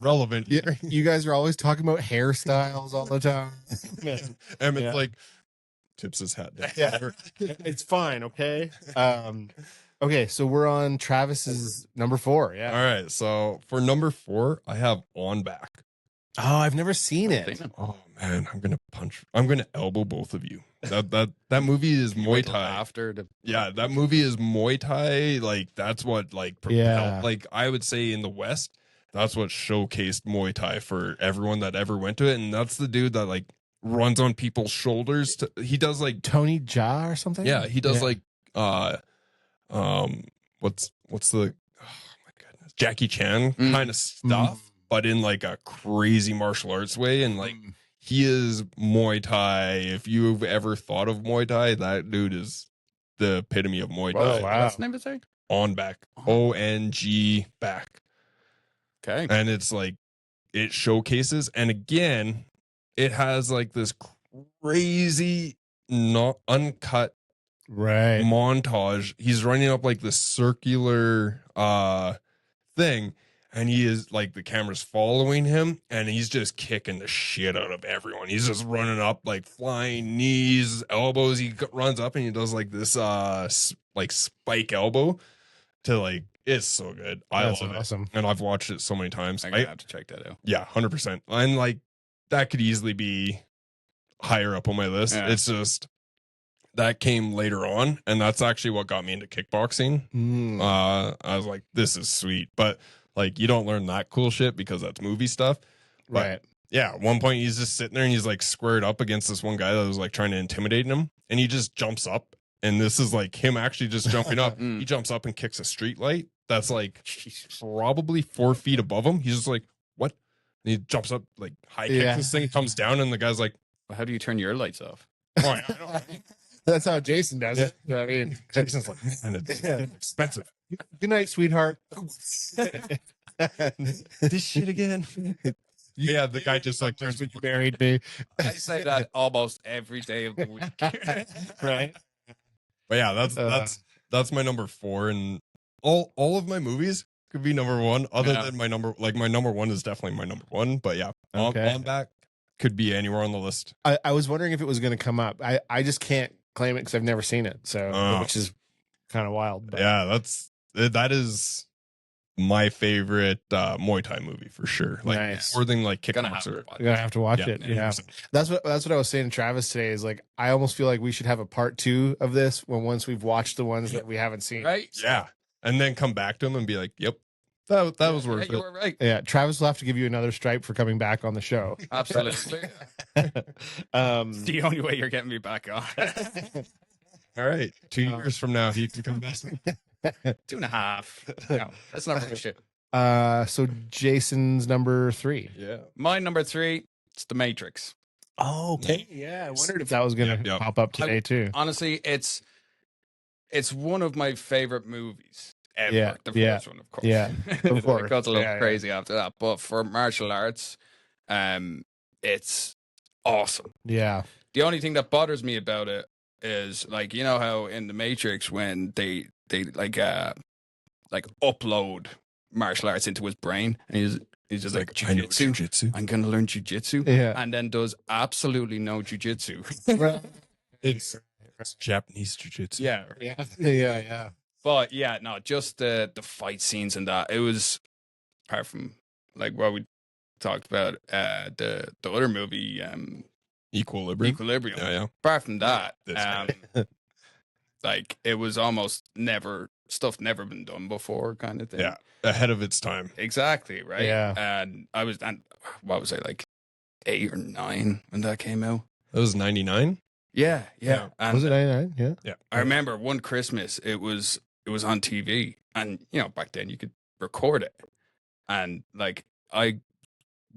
Relevant. you guys are always talking about hairstyles all the time. And it's Yeah. like tips his hat down. Yeah. It's fine, okay? Okay, so we're on Travis's number 4. Yeah. All right. So for number 4, I have On Back. Oh, I've never seen it. Oh man, I'm gonna elbow both of you. That movie is Muay Thai. After the Yeah, that movie is Muay Thai. Like that's what like propelled. Yeah. Like I would say in the West, that's what showcased Muay Thai for everyone that ever went to it. And that's the dude that like runs on people's shoulders. He does like Tony Jaa or something? yeah, he does like what's the oh my goodness, Jackie Chan kind of stuff, but in like a crazy martial arts way. And like he is Muay Thai. If you've ever thought of Muay Thai, that dude is the epitome of Muay Thai. Oh, wow. What's the name of the thing? On Back. ONG Back. Okay. And it's like it showcases, and again, it has like this crazy not uncut Right. montage. He's running up like this circular thing, and he is like the camera's following him, and he's just kicking the shit out of everyone. He's just running up like flying knees, elbows. He runs up and he does like this like spike elbow to like, it's so good. I That's love awesome. it, and I've watched it so many times. I'm gonna have to check that out. Yeah, 100%. And like that could easily be higher up on my list. Yeah. It's just that came later on, and that's actually what got me into kickboxing. I was like, this is sweet, but like you don't learn that cool shit because that's movie stuff. But, Right. yeah, at one point he's just sitting there and he's like squared up against this one guy that was like trying to intimidate him, and he just jumps up, and this is like him actually just jumping up. He jumps up and kicks a street light that's like probably 4 feet above him. He's just like, what? And he jumps up, like high kicks Yeah. this thing, comes down, and the guy's like, Well, how do you turn your lights off? oh, I don't That's how Jason does it. I mean, Jason's like, and it's Yeah. expensive. good night, sweetheart. This shit again. Yeah, the guy just like turns. You married me. I say that almost every day of the week. Right. But yeah, that's my number 4, and all of my movies could be number 1. Other Yeah. than my number 1 is definitely my number 1. But yeah, Okay. on Back could be anywhere on the list. I was wondering if it was going to come up. I just can't claim it because I've never seen it. So, Oh. which is kind of wild. But Yeah, that is my favorite Muay Thai movie for sure. Like Nice. more than like Gonna have to Kickboxer. watch You're gonna have to watch Yeah, it. Yeah. 100%. That's what I was saying to Travis today is like I almost feel like we should have a part 2 of this once we've watched the ones that we haven't seen. Right? Yeah, and then come back to him and be like, "Yep, that was worth You it." were right. Yeah, Travis will have to give you another stripe for coming back on the show. Absolutely. um, The only way you're getting me back on. All right, 2 years from now, he can come back. 2.5. No, that's not really shit. so Jason's number 3. Yeah. My number 3, it's The Matrix. Oh, okay. Yeah, I wondered if that was gonna Yep. pop up today too. Honestly, it's one of my favorite movies ever. Yeah, The yeah, first one, of course. yeah, of course. It got a little Yeah, yeah. crazy after that. But for martial arts, it's awesome. Yeah. The only thing that bothers me about it is like, you know how in the Matrix when they like upload martial arts into his brain and he's just like I know jiu-jitsu. jiu-jitsu. I'm gonna learn jiu-jitsu. Yeah. And then does absolutely no jiu-jitsu. It's Japanese jiu-jitsu. Yeah. Yeah. Yeah. But yeah, no, just the fight scenes and that. It was, apart from like what we talked about, the other movie, Equilibrium. Equilibrium. Yeah. Apart from that, That's like it was almost never been done before kind of thing. Yeah. Ahead of its time. Exactly, right? Yeah. And what was I, like 8 or 9 when that came out? That was 99. Yeah. Yeah. And Was it 99? Yeah. Yeah. I remember one Christmas it was on TV, and back then you could record it, and like I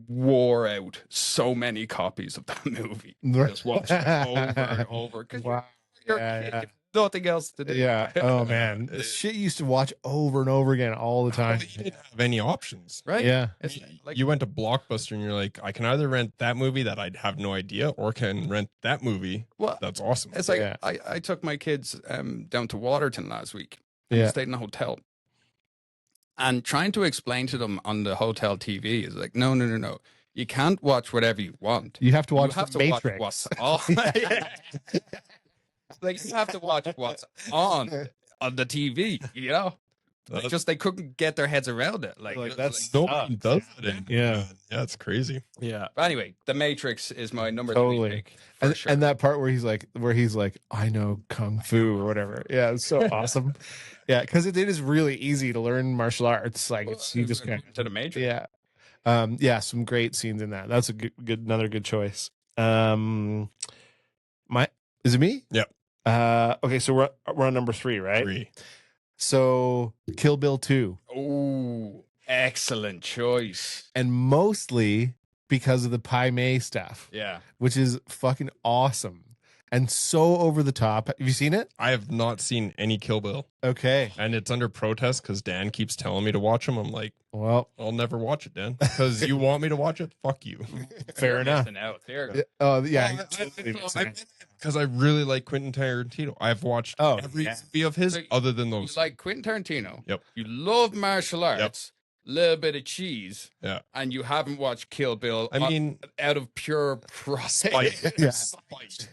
wore out so many copies of that movie. Just watched it over and over because Wow. you're Yeah, a kid, yeah. nothing else to do. Yeah. Oh man, shit you used to watch over and over again all the time. You didn't have any options. Right? Yeah. It's like You went to Blockbuster and you're like, I can either rent that movie that I'd have no idea, or can rent that movie. well, That's awesome. it's like Yeah. I took my kids down to Waterton last week. Yeah. Stayed in a hotel. And trying to explain to them on the hotel TV is like, no. You can't watch whatever you want. You have to watch You have the to Matrix. watch what's on. Like you have to watch what's on the TV, That's- Just they couldn't get their heads around it. Like that's Nobody does it. Yeah. Yeah, it's crazy. Yeah. But anyway, The Matrix is my number Totally. 3 pick. For And, sure. and that part where he's like, I know kung fu or whatever. Yeah, it's so awesome. Yeah, because it is really easy to learn martial arts. Like it's you just kind to The Matrix. yeah, yeah, some great scenes in that. That's a another good choice. Is it me? Yep. Okay, so we're on number 3, right? 3. So Kill Bill 2, Oh, excellent choice. and mostly because of the Pai Mei stuff, Yeah. which is fucking awesome and so over the top. Have you seen it? I have not seen any Kill Bill, Okay. and it's under protest because Dan keeps telling me to watch them. I'm like, Well, I'll never watch it, Dan, because you want me to watch it. Fuck you. fair You're enough. missing out. There you go. Oh, yeah. Because I really like Quentin Tarantino. I've watched every yeah. movie of his So other than You those. like Quentin Tarantino. Yep. You love martial arts. Little bit of cheese. Yeah. And you haven't watched Kill Bill. I mean, out of pure spite. spite. Yeah. Spite.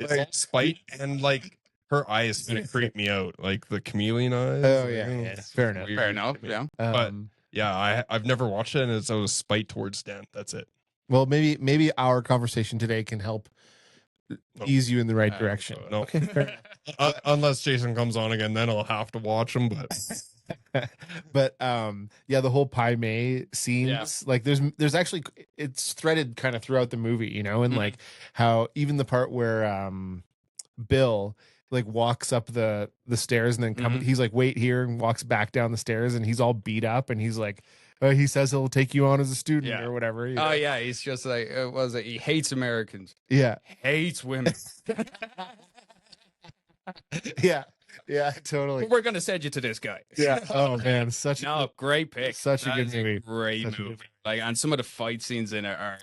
It's all spite, and like her eyes gonna creep me out, like the chameleon eyes. Oh, yeah. Fair enough. Fair enough. Yeah. But- Yeah, I've never watched it, and it's out of spite towards Dan. That's it. Well, maybe our conversation today can help ease you in the right direction. No. Okay. Fair Unless Jason comes on again, then I'll have to watch him. But enough. But yeah, the whole Pai Mei scenes, like there's actually it's threaded kind of throughout the movie, and Mhm. like how even the part where Bill like walks up the stairs and then he's like wait here and walks back down the stairs and he's all beat up and he's like he says he'll take you on as a student Yeah. or whatever. Oh yeah, he's just like he hates Americans, Yeah. hates women. Yeah. Yeah, totally. We're gonna send you to this guy. Yeah. Oh man, such No, great pick. Such a That good is movie. Great Such a good movie. Like, and some of the fight scenes in it are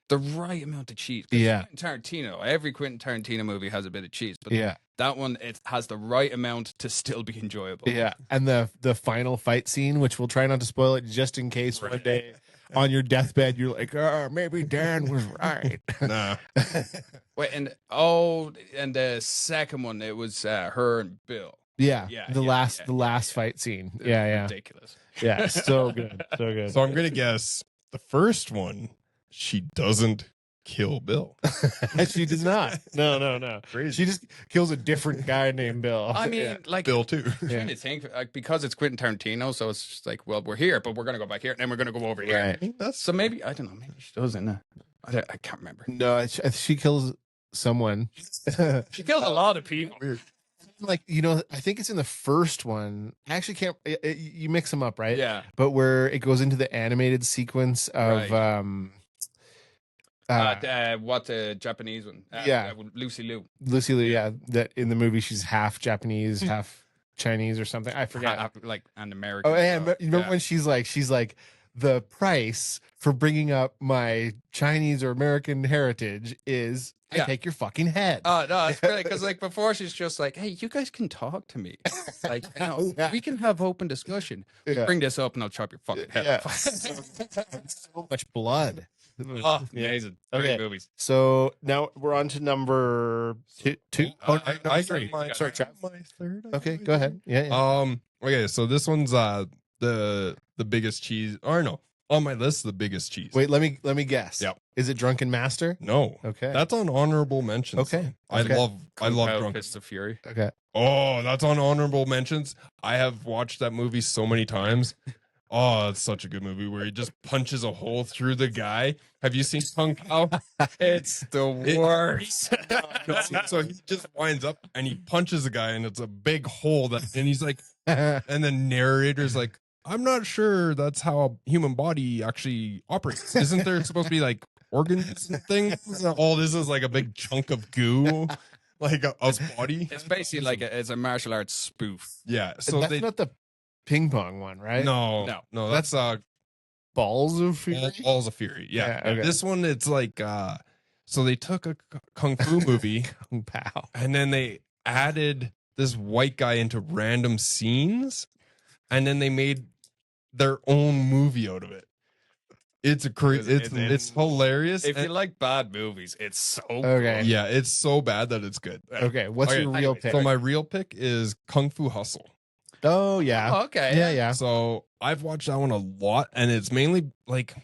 the right amount of cheese. 'Cause Yeah. Quentin Tarantino. Every Quentin Tarantino movie has a bit of cheese, but yeah. that one it has the right amount to still be enjoyable. Yeah. And the final fight scene, which we'll try not to spoil it just in case one day on your deathbed you're like, maybe Dan was right. nah, Wait, and the second one it was her and Bill. Yeah. Yeah, The yeah, last fight scene. Yeah. Ridiculous. Yeah. So good. So good. so I'm gonna guess the first one. She doesn't kill Bill. She does not. No. Crazy. She just kills a different guy named Bill. I mean, Yeah. like Bill too. trying to think like because it's Quentin Tarantino, so it's just like, well, we're here, but we're gonna go back here, and then we're gonna go over here. Right. That's So maybe I don't know. Maybe she doesn't. I can't remember. No, she kills someone. She kills a lot of people. weird. Like, I think it's in the first one. I actually can't. You mix them up, right? Yeah. But where it goes into the animated sequence of Right. What the Japanese one? Lucy Liu. Lucy Liu. Yeah, that in the movie she's half Japanese, half Chinese or something. I forget. Like an American. Oh, and remember when she's like, the price for bringing up my Chinese or American heritage is I take your fucking head. Oh no, it's really because like before she's just like, hey, you guys can talk to me. Like, we can have open discussion. Bring this up and I'll chop your fucking head off. So much blood. Oh, amazing. Great movies. So now we're on to number two. I sorry. my third. Okay, go ahead. Yeah. Okay, so this one's the biggest cheese. Or no, on my list, the biggest cheese. Wait, let me guess. Yep. Is it Drunken Master? No. Okay. That's on honorable mentions. Okay. I love Drunken. Fist of Fury. Okay. Oh, that's on honorable mentions. I have watched that movie so many times. Oh, it's such a good movie where he just punches a hole through the guy. Have you seen Kung Pao? It's the worst. So he just winds up and he punches a guy and it's a big hole and he's like, and the narrator's like, I'm not sure that's how a human body actually operates. Isn't there supposed to be like organs and things? All this is like a big chunk of goo, like a body. It's basically like it's a martial arts spoof. Yeah. So that's not the ping pong one, right? No. That's Balls of Fury. Balls of Fury. Yeah. Okay. This one, it's like so they took a kung fu movie, Kung Pao, and then they added this white guy into random scenes, and then they made their own movie out of it. It's crazy. It's hilarious. If you like bad movies, it's so okay. good. Yeah, it's so bad that it's good. Okay, what's your real pick? So my real pick is Kung Fu Hustle. Oh yeah. Oh, okay. Yeah. So I've watched that one a lot, and it's mainly like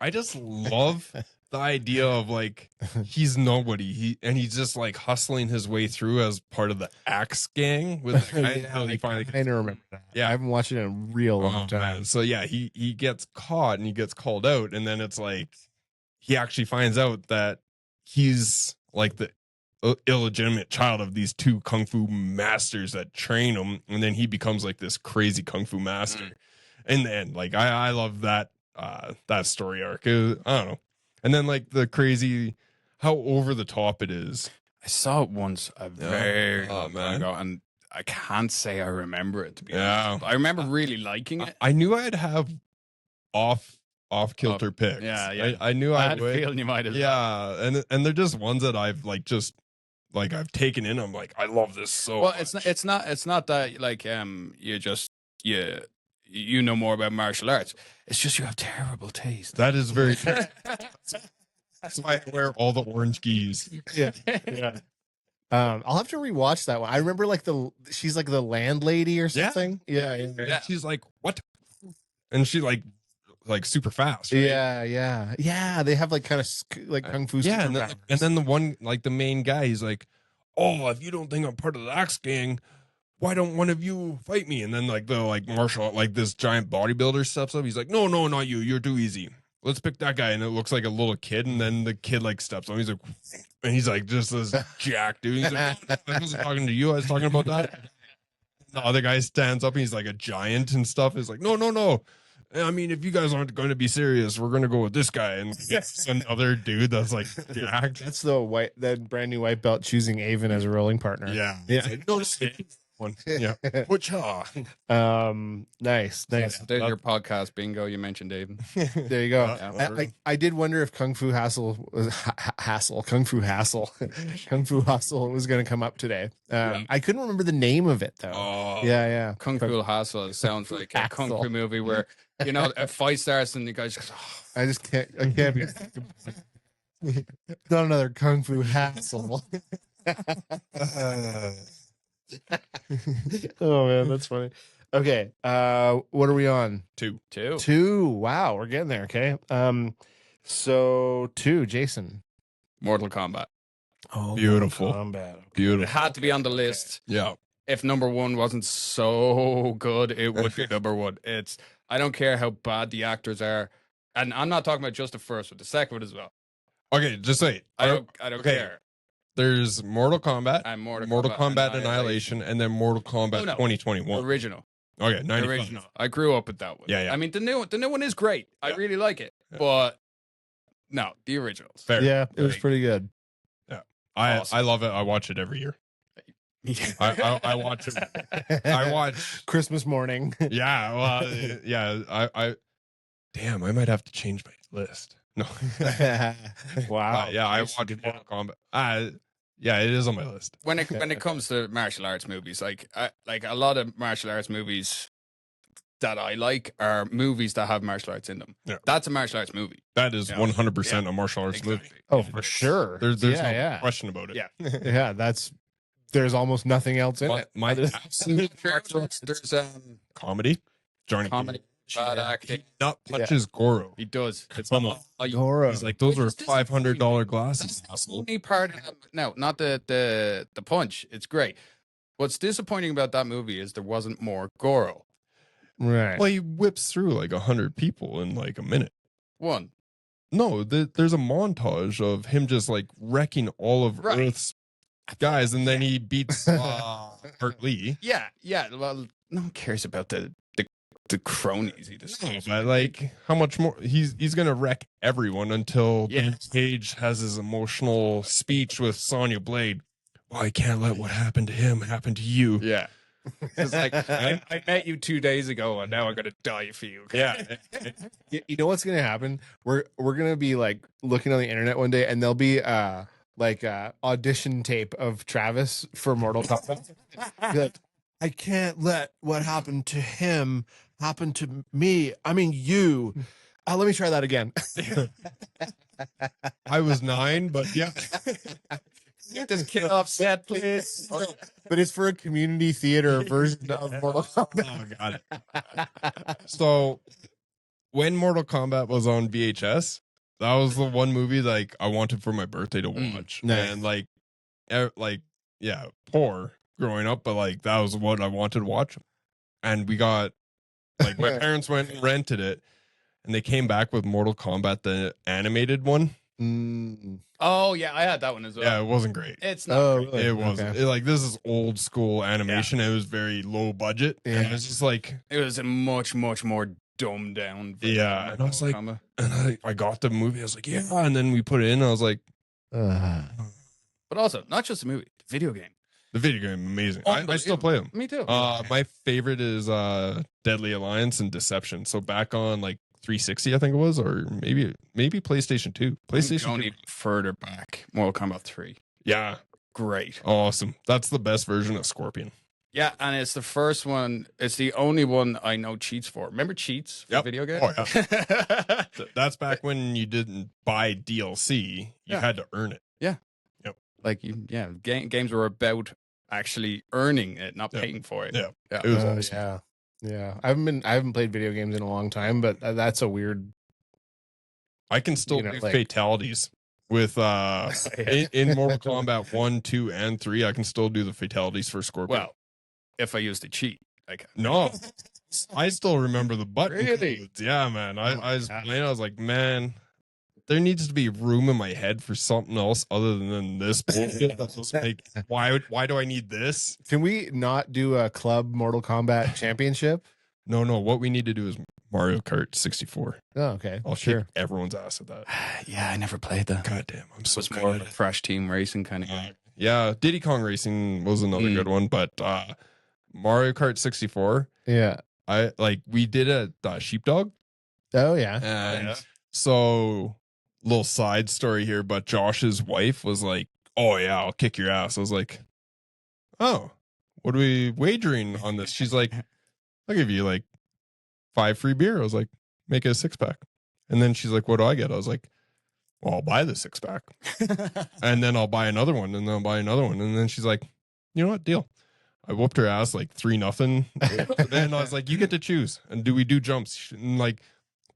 I just love the idea of like he's nobody. He's just like hustling his way through as part of the Axe gang with the guy until he finally. I remember that. Yeah, I haven't watched it in a real long time. Man. So yeah, he gets caught and he gets called out, and then it's like he actually finds out that he's like the illegitimate child of these two kung fu masters that train him, and then he becomes like this crazy kung fu master. In the end, like I love that that story arc. I don't know. And then like the crazy how over the top it is. I saw it once a very long man. time ago, and I can't say I remember it, to be Yeah. honest. But I remember really liking it. I knew I'd have off kilter picks. Yeah. I knew I I had a would. feeling you might as well. Yeah, and they're just ones that I've like just like I've taken in. I'm like, I love this so Well, much. it's not that like you know more about martial arts. It's just you have terrible taste. That is very true. That's why I wear all the orange geese. Yeah. I'll have to rewatch that one. I remember like she's like the landlady or something. Yeah. And she's like, what? And she like super fast. Right? Yeah. They have like kind of like kung fu. Yeah, and then the one like the main guy, he's like, oh, if you don't think I'm part of the Axe gang, why don't one of you fight me? And then like the like martial like this giant bodybuilder steps up. He's like, no, not you. You're too easy. Let's pick that guy. And it looks like a little kid. And then the kid like steps on. He's like, and he's like just this jack dude. He's like, I wasn't talking to you. I was talking about that. The other guy stands up and he's like a giant and stuff. He's like, no. I mean, if you guys aren't going to be serious, we're going to go with this guy. And it's another dude that's like jacked. That's that brand new white belt choosing Avon as a rolling partner. Yeah. Yeah. One. Yeah. Which Nice. There's your podcast bingo. You mentioned David. There you go. I did wonder if Kung Fu Hustle was Kung Fu Hustle was going to come up today. I couldn't remember the name of it though. Oh. Yeah. Kung Fu Hustle sounds like a kung fu movie where a fight starts and the guy just goes, I just can't. I can't be. Not another Kung Fu Hassle. Oh man, that's funny. Okay, what are we on? Two. Wow, we're getting there. Okay. So 2, Jason. Mortal Kombat. Oh, beautiful. It had to be on the list. Yeah. If number 1 wasn't so good, it would be number 1. I don't care how bad the actors are, and I'm not talking about just the first one, the second one as well. Okay, just wait. I don't care. There's Mortal Kombat And Mortal Kombat Annihilation, and then Mortal Kombat 2021. Original. Okay, 95. Original. I grew up with that one. Yeah. I mean, the new one is great. I really like it, but No, the originals. Fair. Yeah, it was pretty good. I love it. I watch it every year. I watch it. I watch Christmas morning. Yeah, well, yeah. I damn. I might have to change my list. No. Wow. Yeah, I watch Mortal Kombat. Yeah, it is on my list. When it comes to martial arts movies, like a lot of martial arts movies that I like are movies that have martial arts in them. Yeah. That's a martial arts movie. That is 100% a martial arts movie. Oh, for sure. There's no question about it. Yeah. Yeah, there's almost nothing else in it. My absolute There's comedy. Johnny comedy, bad acting. Nut punches Goro. He does. It's Goro. He's like, those are $500 glasses. That's the only part. No, not the punch. It's great. What's disappointing about that movie is there wasn't more Goro. Right. Well, he whips through like 100 people in like a minute. One. No, there's a montage of him just like wrecking all of Earth's guys, and then he beats Art Lee. Yeah. Well, no one cares about the cronies. He just But like, how much more? He's gonna wreck everyone until Cage has his emotional speech with Sonya Blade. Well, I can't let what happened to him happen to you. Yeah. It's like I met you 2 days ago, and now I'm gonna die for you. Yeah. You know what's gonna happen? We're gonna be like looking on the internet one day, and there'll be audition tape of Travis for Mortal Kombat. Be like, I can't let what happened to him happen to me. I mean, you. Let me try that again. I was 9, but yeah. Get this kid off set, please. But it's for a community theater version of Mortal Kombat. Oh, got it. So when Mortal Kombat was on VHS, that was the one movie like I wanted for my birthday to watch. Nice. And poor growing up, but like that was what I wanted to watch. And we got like my parents went and rented it, and they came back with Mortal Kombat, the animated one. Oh yeah, I had that one as well. Yeah, it wasn't great. It's not great. Really? It wasn't. Okay. Like this is old school animation. It was very low budget. Yeah. And it was just like It was a much more dumbed down. version Yeah, of and I was like- Mortal Kombat. and I got the movie. I was like, yeah. And then we put it in. I was like, But also not just the movie, the video game. the video game amazing. I still play them. Me too. My favorite is Deadly Alliance and Deception. So back on like 360, I think it was, or maybe PlayStation 2. PlayStation Going 2. even further back, Mortal Kombat 3. Yeah, Great. awesome. That's the best version of Scorpion. Yeah, and it's the first one. It's the only one I know cheats for. Remember cheats for Yep. video game? Oh, yeah. That's back when you didn't buy DLC. You had to earn it. Like games were about actually earning it, not Yeah. paying for it. Yeah. Yeah. It was awesome. Yeah. I haven't played video games in a long time, but that's a weird. I can still You know, do like- fatalities with in Mortal Kombat 1, 2, and 3. I can still do the fatalities for Scorpion. Well, if I used a cheat, like No, I still remember the button Really? codes. Yeah, man. I was playing. I was like, man, there needs to be room in my head for something else other than this bullshit. That's just like, why do I need this? Can we not do a club Mortal Kombat championship? No. What we need to do is Mario Kart 64. Oh, okay. I'll kick everyone's ass at that. yeah, I never played that. God damn, I'm It so was good more at of a it. Crash Team Racing kind of game. Yeah, Diddy Kong Racing was another good one, but Mario Kart 64. Yeah. We did it at Sheepdog. Oh, yeah. And so, little side story here, but Josh's wife was like, oh, yeah, I'll kick your ass. I was like, oh, what are we wagering on this? She's like, I'll give you like 5 free beer. I was like, make it a 6-pack. And then she's like, what do I get? I was like, well, I'll buy the 6-pack. And then I'll buy another one. And then I'll buy another one. And then she's like, you know what? Deal. I whooped her ass like 3-0. Then I was like, you get to choose. And do we do jumps? And like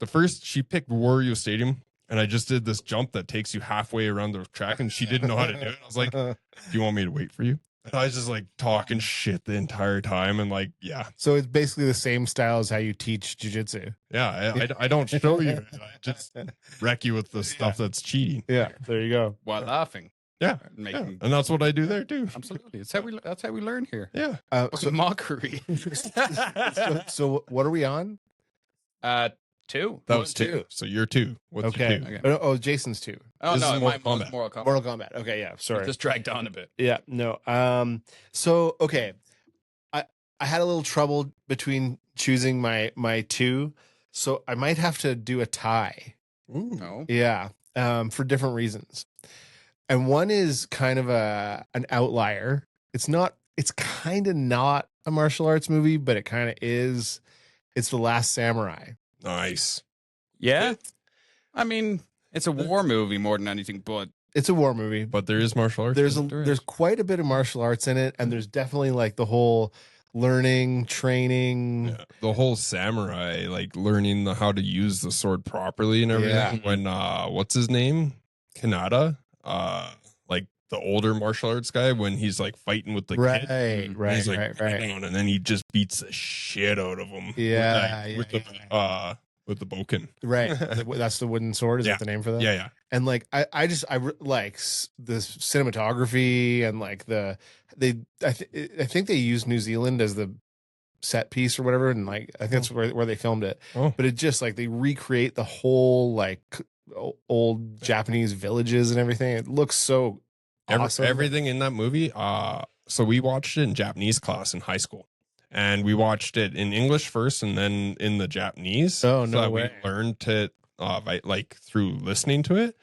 the first, she picked Wario Stadium. And I just did this jump that takes you halfway around the track. And she didn't know how to do it. I was like, do you want me to wait for you? And I was just like talking shit the entire time. And like, yeah. So it's basically the same style as how you teach jujitsu. Yeah. I don't show you. I just wreck you with the stuff that's cheating. Yeah. There you go. While laughing. Yeah. And making And that's what I do there too. absolutely. That's how we learn here. Yeah. It's a mockery. So what are we on? 2. That One, was 2. two. So you're 2. What's Okay. your 2? Okay. Oh, Jason's 2. Oh, This no, is mine Mortal was Kombat. Mortal Kombat. Mortal Kombat. Okay, yeah. It Sorry. just dragged on a bit. Yeah. No. So okay, I had a little trouble between choosing my 2, so I might have to do a tie. Ooh. No. Yeah. For different reasons. And one is kind of an outlier. It's kind of not a martial arts movie, but it kind of is. It's The Last Samurai. Nice. Yeah. I mean, it's a war movie more than anything, but It's a war movie. But there is martial arts. There's There is. there's quite a bit of martial arts in it, and there's definitely like the whole learning, training. Yeah. The whole samurai, like learning how to use the sword properly and everything. Yeah. When what's his name? Kanata. Like the older martial arts guy, when he's like fighting with the Right, kid. And right, he's like, right. And then he just beats the shit out of him. Yeah, With the boken. Right. That's the wooden sword. Is Yeah. that the name for that? Yeah, yeah. And like the cinematography and like I think they used New Zealand as the set piece or whatever, and like I think that's where they filmed it. Oh. But it just like they recreate the whole like old Japanese villages and everything. It looks so awesome. Everything in that movie. So we watched it in Japanese class in high school, and we watched it in English first, and then in the Japanese. Oh, no so that way. We learned it like through listening to it.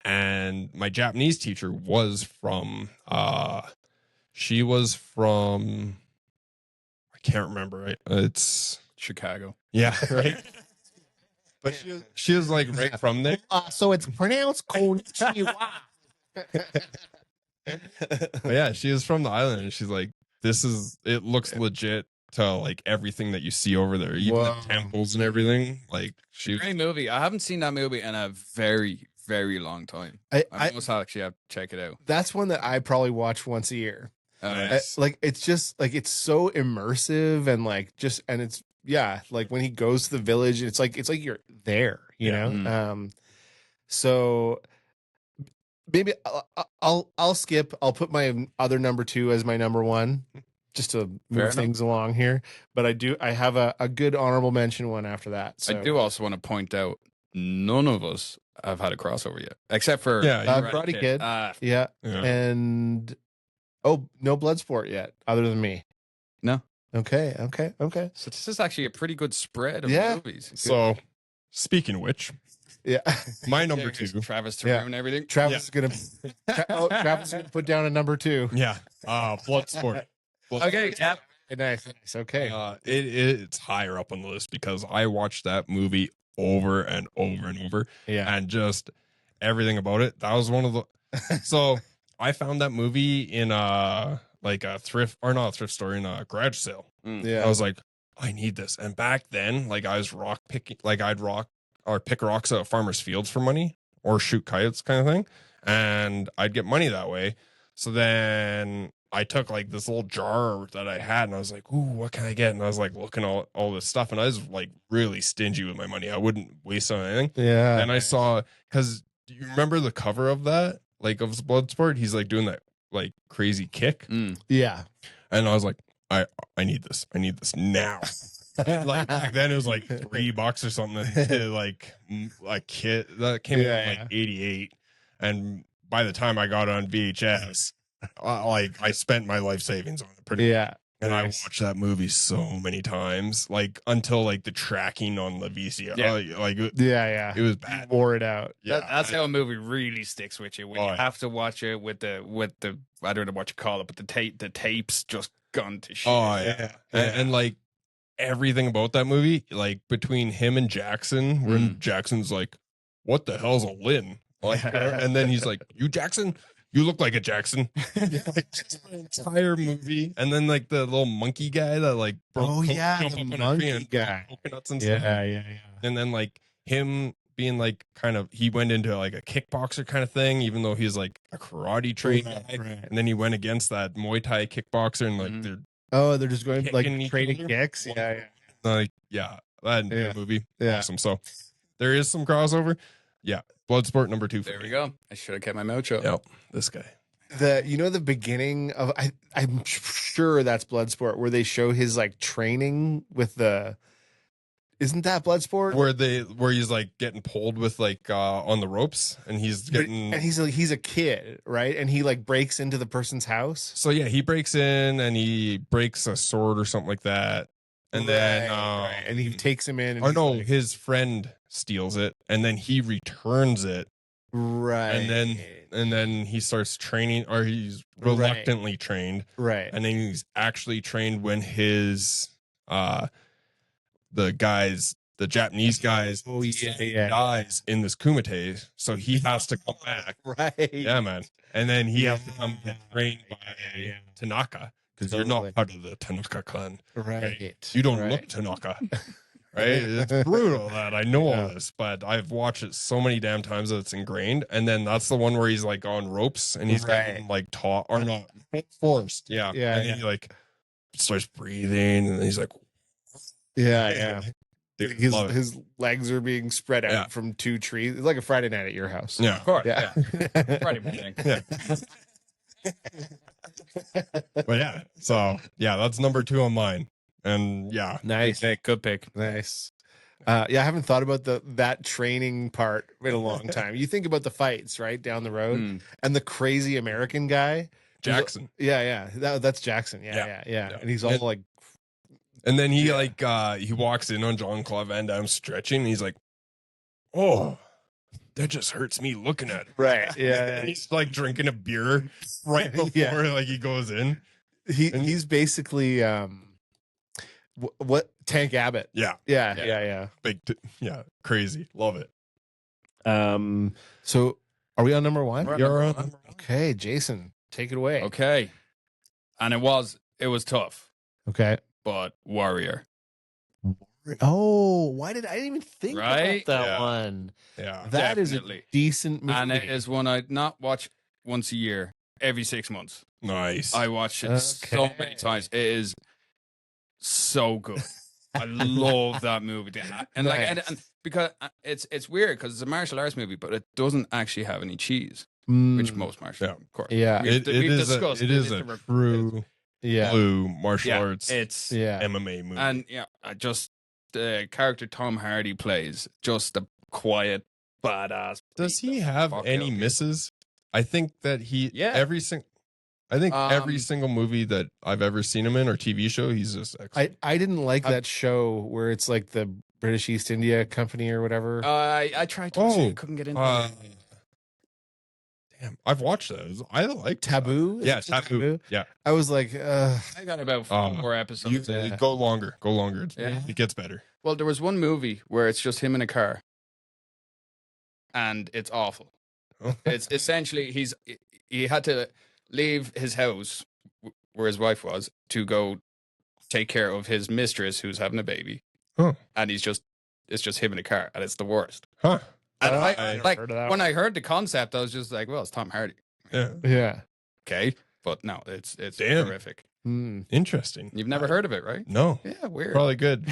And my Japanese teacher was from. She was from. I can't remember. Right? It's Chicago. yeah, right. But she was like right from there. So it's pronounced konnichiwa. But yeah, she is from the island, and she's like, it looks legit to like everything that you see over there, even Wow. the temples and everything. Like Great movie. I haven't seen that movie in a very, very long time. I almost actually have to check it out. That's one that I probably watch once a year. Nice. Like it's just like it's so immersive and like just and it's like when he goes to the village, it's like you're there, you Yeah. know. So maybe I'll skip. I'll put my other number 2 as my number 1, just to Fair move things along here. But I have a good honorable mention one after that. So I do also want to point out none of us have had a crossover yet, except for Karate Kid. Ah, Yeah, Yeah. and no Bloodsport yet, other than me. No. Okay. so this is actually a pretty good spread of Yeah. movies. So, speaking of which, Yeah. my number 2. Travis to Yeah. ruin everything. Travis is gonna put down a number 2. Yeah, Bloodsport. Okay, yeah. Nice. Okay. It's higher up on the list because I watched that movie over and over and over, Yeah. and just everything about it. That was one of the. So I found that movie in a thrift store in a garage sale. Yeah. I was like, I need this. And back then, like I was rock picking, like I'd pick rocks at farmers' fields for money or shoot kites kind of thing. And I'd get money that way. So then I took like this little jar that I had and I was like, ooh, what can I get? And I was like looking at all this stuff, and I was like really stingy with my money. I wouldn't waste on anything. Yeah. And I saw, because do you remember the cover of that? Like of Bloodsport? He's like doing that like crazy kick. Yeah. And I was like, I need this. I need this now. Like back then it was like $3 or something. Like a kit that came out in like 88. And by the time I got it on VHS, I spent my life savings on it pretty much. Yeah. And I watched that movie so many times, like until like the tracking on the VCR, Yeah. it was bad. Wore it out. Yeah, That's how a movie really sticks with you when you have to watch it with the I don't know what you call it, but the tapes just gone to shit. Oh yeah, and like everything about that movie, like between him and Jackson, when Jackson's like, "What the hell's a Lin?" Like, and then he's like, "You Jackson." You look like a Jackson. Like, just the entire movie. And then like the little monkey guy that like The monkey guy. coconuts and stuff. Yeah. And then like him being like kind of, he went into like a kickboxer kind of thing, even though he's like a karate trained guy. Right. And then he went against that Muay Thai kickboxer and like They're just going like Kicking each trading other? kicks. Yeah. that movie. Yeah. Awesome. So there is some crossover. Yeah. Bloodsport number 2. There we go. I should have kept my mouth shut. Yep. This guy. The beginning of I'm sure that's Bloodsport where they show his like training with the Isn't that Bloodsport? where he's like getting pulled with like on the ropes, and he's getting and he's a kid, right? And he like breaks into the person's house. So yeah, he breaks in and he breaks a sword or something like that, and then and he takes him in. And or no, like, his friend steals it, and then he returns it, right, and then he starts training, or he's reluctantly trained, right, and then he's actually trained when his the Japanese guys dies in this kumite, so he has to come back. Right. Yeah, man. And then he has to come get trained by Tanaka, because you're not part of the Tanaka clan. Right. You don't look Tanaka. Right? It's brutal that I know all this, but I've watched it so many damn times that it's ingrained. And then that's the one where he's like on ropes and he's getting like taught or not forced. Yeah. Yeah. And then he like starts breathing and he's like, yeah. Dude, his legs are being spread out from two trees. It's like a Friday night at your house. Yeah. Of course. Yeah. Friday morning. Yeah. But yeah. So yeah, that's number 2 on mine. And yeah. Nice. Good pick. Nice. I haven't thought about that training part in a long time. You think about the fights, right, down the road, and the crazy American guy. Jackson. Yeah. That's Jackson. Yeah. And he's all like. And then he he walks in on Jean-Claude Van Damme stretching, and he's like, "Oh, that just hurts me looking at it." Right. Yeah. And he's like drinking a beer right before like he goes in. He's basically what Tank Abbott. Yeah. Big crazy. Love it. So are we on number 1? You're on. Okay, Jason, take it away. Okay. And it was tough, Okay. but Warrior. Oh, why did I didn't even think Right? about that one? Yeah. That is Definitely. a decent movie. And it is one I'd not watch once a year, every 6 months. Nice. I watch it so many times. It is so good. I love that movie. And like, and because it's weird because it's a martial arts movie, but it doesn't actually have any cheese, which most martial arts, of course. Yeah. It is a true blue martial arts. It's MMA movie. And I just the character Tom Hardy plays just a quiet badass. Does he have any misses? I think that every single movie that I've ever seen him in or TV show, he's just excellent. I didn't like that show where it's like the British East India Company or whatever. I tried to, couldn't get into it. Damn, I've watched those. I like Taboo. Yeah, Taboo. Yeah, I was like, I got about 4 episodes. Go longer. It gets better. Well, there was one movie where it's just him in a car, and it's awful. It's essentially he had to leave his house where his wife was to go take care of his mistress who's having a baby, and it's just him in a car, and it's the worst. Huh? And I heard of that when I heard the concept, I was just like, well, it's Tom Hardy. Yeah. Okay, but no, it's Damn. horrific. Interesting. You've never heard of it, right? No. Yeah, weird. Probably good.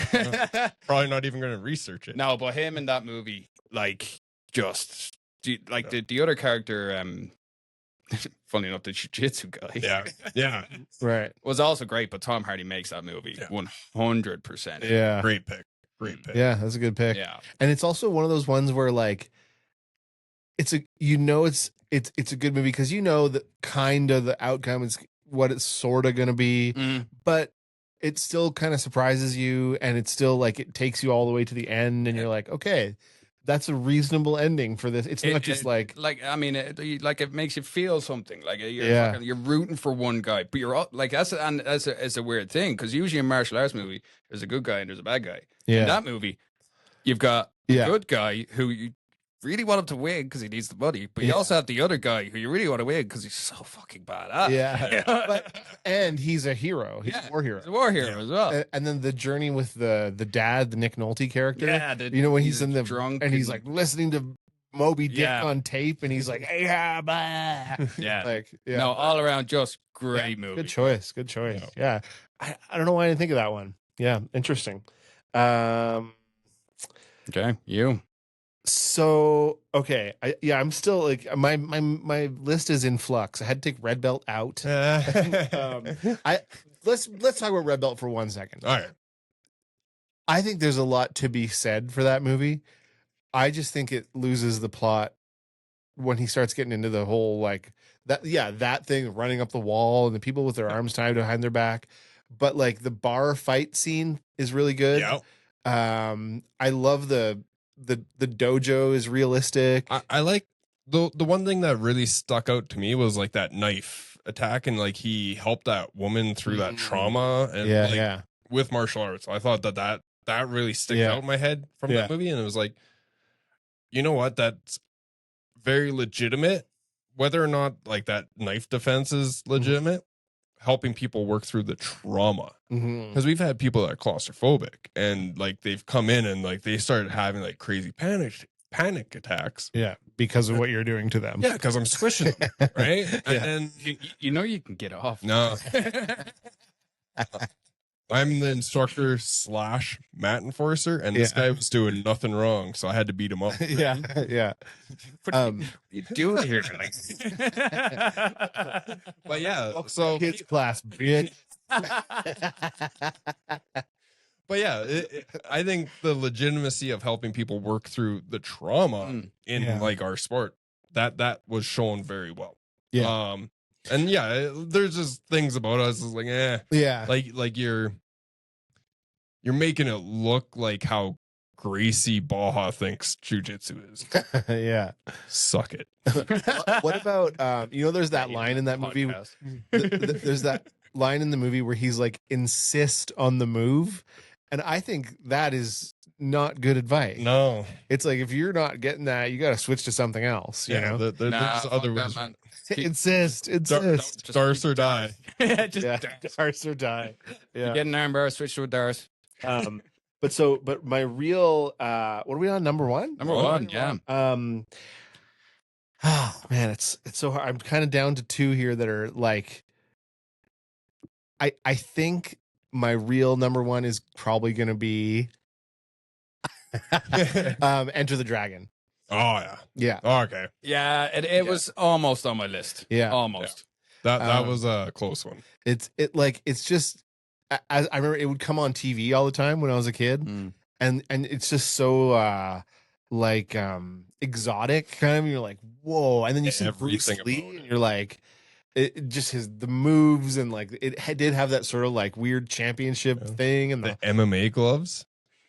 Probably not even going to research it. No, but him in that movie, like, just like the other character, funny enough, the Jiu Jitsu guy, Yeah. Right. was also great. But Tom Hardy makes that movie 100%. Yeah. Great pick. Yeah, that's a good pick. Yeah, and it's also one of those ones where like it's a good movie because the kind of the outcome is what it's sort of going to be, but it still kind of surprises you, and it's still like it takes you all the way to the end, and you're like, okay, that's a reasonable ending for this. It's not just like I mean, it makes you feel something. Like you're rooting for one guy, but you're all, like that's a weird thing because usually in a martial arts movie, there's a good guy and there's a bad guy. Yeah. In that movie, you've got the good guy who you really want him to win because he needs the money, but you also have the other guy who you really want to win because he's so fucking badass. And he's a hero. He's a war hero. He's a war hero as well. And then the journey with the dad, the Nick Nolte character. Yeah, when he's in the drunk and he's like listening to Moby Dick on tape, and he's like, "Hey, No, all around just great movie. Good choice. Yeah, I don't know why I didn't think of that one. Yeah, interesting. Okay, you. So I'm still like my list is in flux. I had to take Red Belt out. Let's talk about Red Belt for 1 second. All right. I think there's a lot to be said for that movie. I just think it loses the plot when he starts getting into the whole like that thing running up the wall and the people with their arms tied behind their back. But like the bar fight scene is really good. Yeah. I love the dojo is realistic. I like the one thing that really stuck out to me was like that knife attack, and like he helped that woman through that trauma, and like with martial arts. I thought that really sticks out in my head from that movie, and it was like, you know what, that's very legitimate, whether or not like that knife defense is legitimate. Helping people work through the trauma, because we've had people that are claustrophobic and like they've come in and like they started having like crazy panic attacks. Yeah, because of what you're doing to them. Yeah, because I'm squishing them, right? And you know you can get off. No. I'm the instructor / mat enforcer, and this guy was doing nothing wrong, so I had to beat him up. Yeah. What are you doing here? But yeah, so kids class, bitch. But yeah, I think the legitimacy of helping people work through the trauma in like our sport that was shown very well. Yeah. And there's just things about us is like, like you're making it look like how Gracie Baja thinks jujitsu is. Yeah. Suck it. What about there's that line in that movie. There's that line in the movie where he's like, insist on the move. And I think that is not good advice. No. It's like, if you're not getting that, you got to switch to something else. You know? There's other ways. Insist. Darce or die. Darce or die. Yeah. You get an armbar, switch to a Darce. But my real what are we on, number one? Number one, yeah. Oh man, it's so hard. I'm kind of down to two here that are like, I think my real number one is probably gonna be Enter the Dragon. Oh yeah. Oh, okay. Yeah, it was almost on my list. Yeah. Almost. Yeah. That was a close one. It's just, I remember it would come on TV all the time when I was a kid, and it's just so exotic kind of. You're like, whoa, and then you see Bruce Lee, and you're like, it just the moves, and like it did have that sort of like weird championship thing, and the MMA gloves.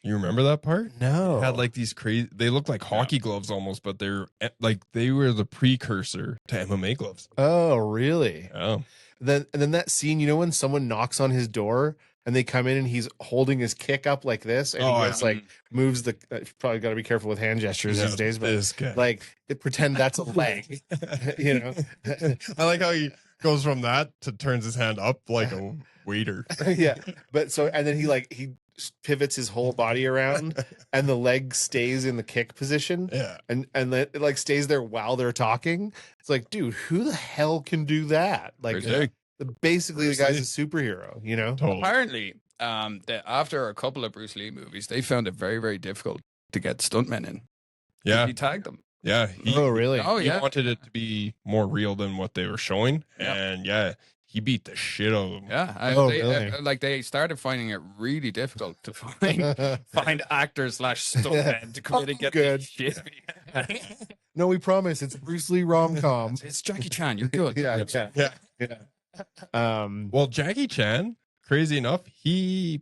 You remember that part? No. It had like these crazy. They look like hockey gloves almost, but they're like they were the precursor to MMA gloves. Oh, really? Oh. And then that scene, when someone knocks on his door and they come in and he's holding his kick up like this, and he just like moves the. Probably got to be careful with hand gestures these days, but like pretend that's a leg. I like how he goes from that to turns his hand up like a waiter. Yeah, but and then he pivots his whole body around, and the leg stays in the kick position. Yeah, and then it like stays there while they're talking. It's like, dude, who the hell can do that? Like, basically, the guy's a superhero. Totally. Apparently, after a couple of Bruce Lee movies, they found it very, very difficult to get stuntmen in. Yeah, he tagged them. Yeah. Oh, really? Oh, yeah. He wanted it to be more real than what they were showing, and he beat the shit out of them. Yeah. Really? They started finding it really difficult to find actors / stuntmen to come in and get Good. this shit. No, we promise it's Bruce Lee rom-com. It's Jackie Chan. You're good. Yeah. Well, Jackie Chan, crazy enough, he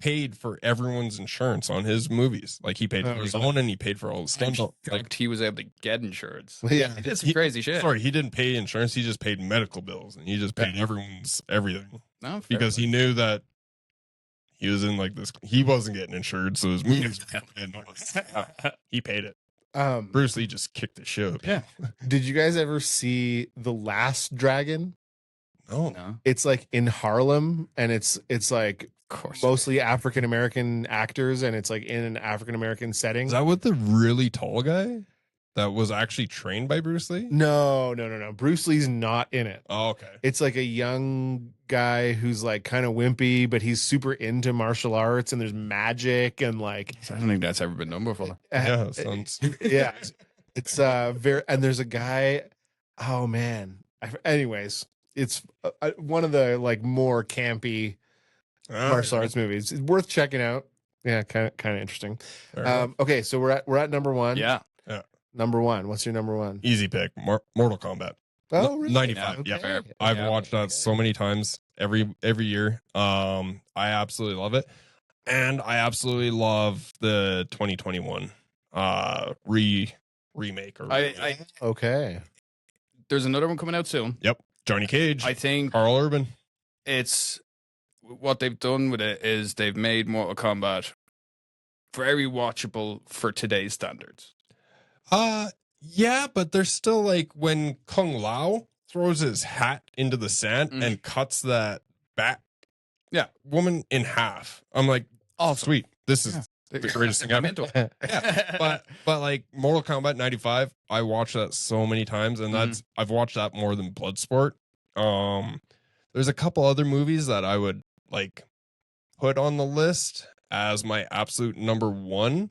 paid for everyone's insurance on his movies. Like he paid for his own, and he paid for all the stunts. Like he was able to get insurance. Yeah, he did some crazy shit. Sorry, he didn't pay insurance. He just paid medical bills, and he just paid everyone's everything because he knew that he was in like this. He wasn't getting insured, so his movies. He paid it. Bruce Lee just kicked the shit. Yeah. Did you guys ever see The Last Dragon? No. It's like in Harlem, and it's like mostly African American actors, and it's like in an African American setting. Is that with the really tall guy that was actually trained by Bruce Lee? No. Bruce Lee's not in it. Oh, okay. It's like a young guy who's like kind of wimpy, but he's super into martial arts, and there's magic, and like I don't think that's ever been done before. Yeah, sounds. Yeah, it's very. And there's a guy. Oh man. Anyways, it's one of the like more campy martial arts movies. It's worth checking out. Yeah, kind of interesting. Fair enough. Okay, so we're at number one. Yeah. Number one. What's your number one? Easy pick. Mortal Kombat. Oh, really? 95. Yeah, Yeah. fair. I've Yeah. watched that so many times every year. I absolutely love it. And I absolutely love the 2021 remake or Okay. There's another one coming out soon. Johnny Cage, I think Carl Urban. it's what they've done with it is they've made Mortal Kombat very watchable for today's standards. Yeah, but there's still like when Kung Lao throws his hat into the sand and cuts that bat woman in half. I'm like, oh sweet. This is the greatest thing ever. Yeah. But like Mortal Kombat 95, I watched that so many times, and I've watched that more than Bloodsport. There's a couple other movies that I would like put on the list as my absolute number one.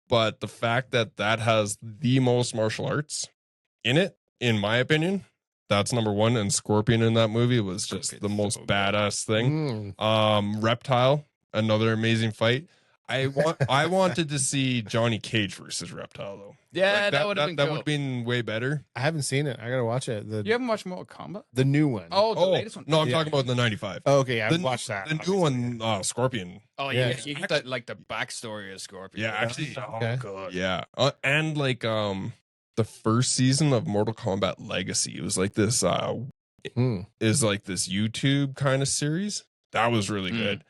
But the fact that has the most martial arts in it, in my opinion, that's number one. And Scorpion in that movie was just the most badass thing. Reptile, another amazing fight. I wanted to see Johnny Cage versus Reptile though. Yeah, Like, that would have been that cool. would have been way better. I haven't seen it. I gotta watch it. You haven't watched Mortal Kombat? The new one. Oh, the latest one. No, I'm Yeah. talking about the 95. Oh, okay. I've The watched that. The new one, Scorpion. Oh, Yeah. you get that, like the backstory of Scorpion. Yeah, actually, Okay. good. yeah, and like the first season of Mortal Kombat Legacy, it was like this is like this YouTube kind of series that was really good.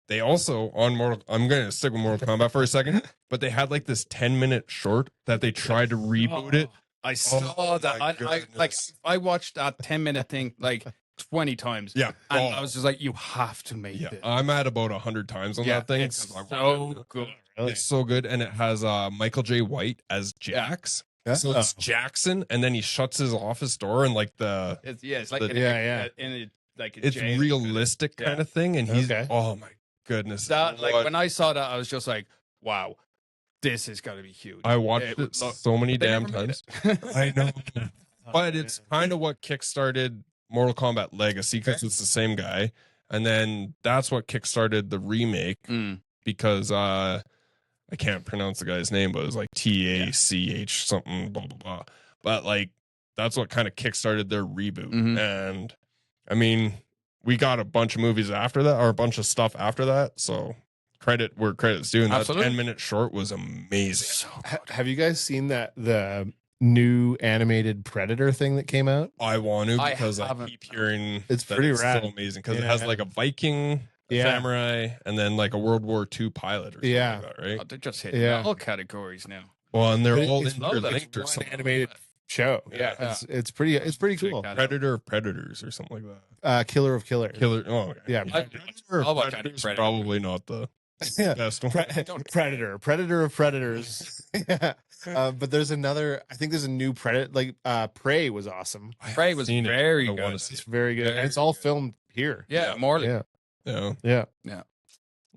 They also on Mortal, I'm gonna stick with Mortal Kombat for a second, but they had like this 10-minute short that they tried to reboot it. I saw that. I watched that 10-minute thing like 20 times. Yeah, And I was just like, you have to make yeah, this. I'm at about 100 times on that thing. It's 'cause I so good. It's so good, and it has Michael J. White as Jax. Yeah. So it's Jackson, and then he shuts his office door, and like It's like The- in like a it's jail. realistic Yeah. kind of thing, and he's Okay. oh my goodness. That like What- when I saw that, I was just like, wow, this is gonna be huge. I watched it so many They damn never made times. it. I know, but it's kind of what kickstarted Mortal Kombat Legacy because it's the same guy, and then that's what kickstarted the remake because I can't pronounce the guy's name, but it was like TACH something, blah blah blah. But like that's what kind of kickstarted their reboot, and I mean we got a bunch of movies after that, or a bunch of stuff after that, so credit where credit's due. And that Absolutely. 10-minute short was amazing. So Have you guys seen the new animated Predator thing that came out? I want to I because I haven't. keep hearing It's that pretty it's rad. so amazing because it Yeah. has like a Viking, a Yeah. samurai, and then like a World War II pilot or something Yeah. like that, right? they're just hitting Yeah. all categories now. Well, and they're It- all it's interlinked or one something. animated show. Yeah. Yeah, it's pretty cool. Predator of Predators or something like that. Killer of Killers. Killer. Oh, Yeah. I'll watch Predator's Predator. probably not the Yeah. best one. Predator of Predators. Yeah. But there's another. I think there's a new Predator. Like Prey was awesome. Prey was Seen it. very I wanna good. see It's it. very good, and it's all filmed here. Yeah, Yeah. Morley. Yeah. Yeah. Yeah. Yeah.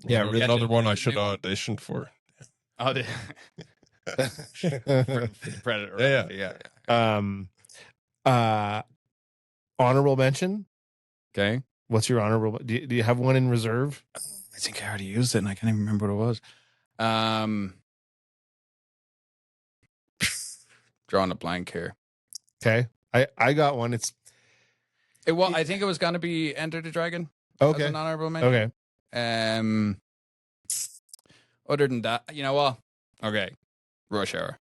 Yeah, Another really. one I should audition for. Oh, the Predator. Yeah. Honorable mention. Okay. What's your honorable? Do you have one in reserve? I think I already used it and I can't even remember what it was. Drawing a blank here. Okay, I got one. It's I think it was gonna be Enter the Dragon. As okay. an honorable mention. Okay. Other than that, you know what? Okay. Rush Hour.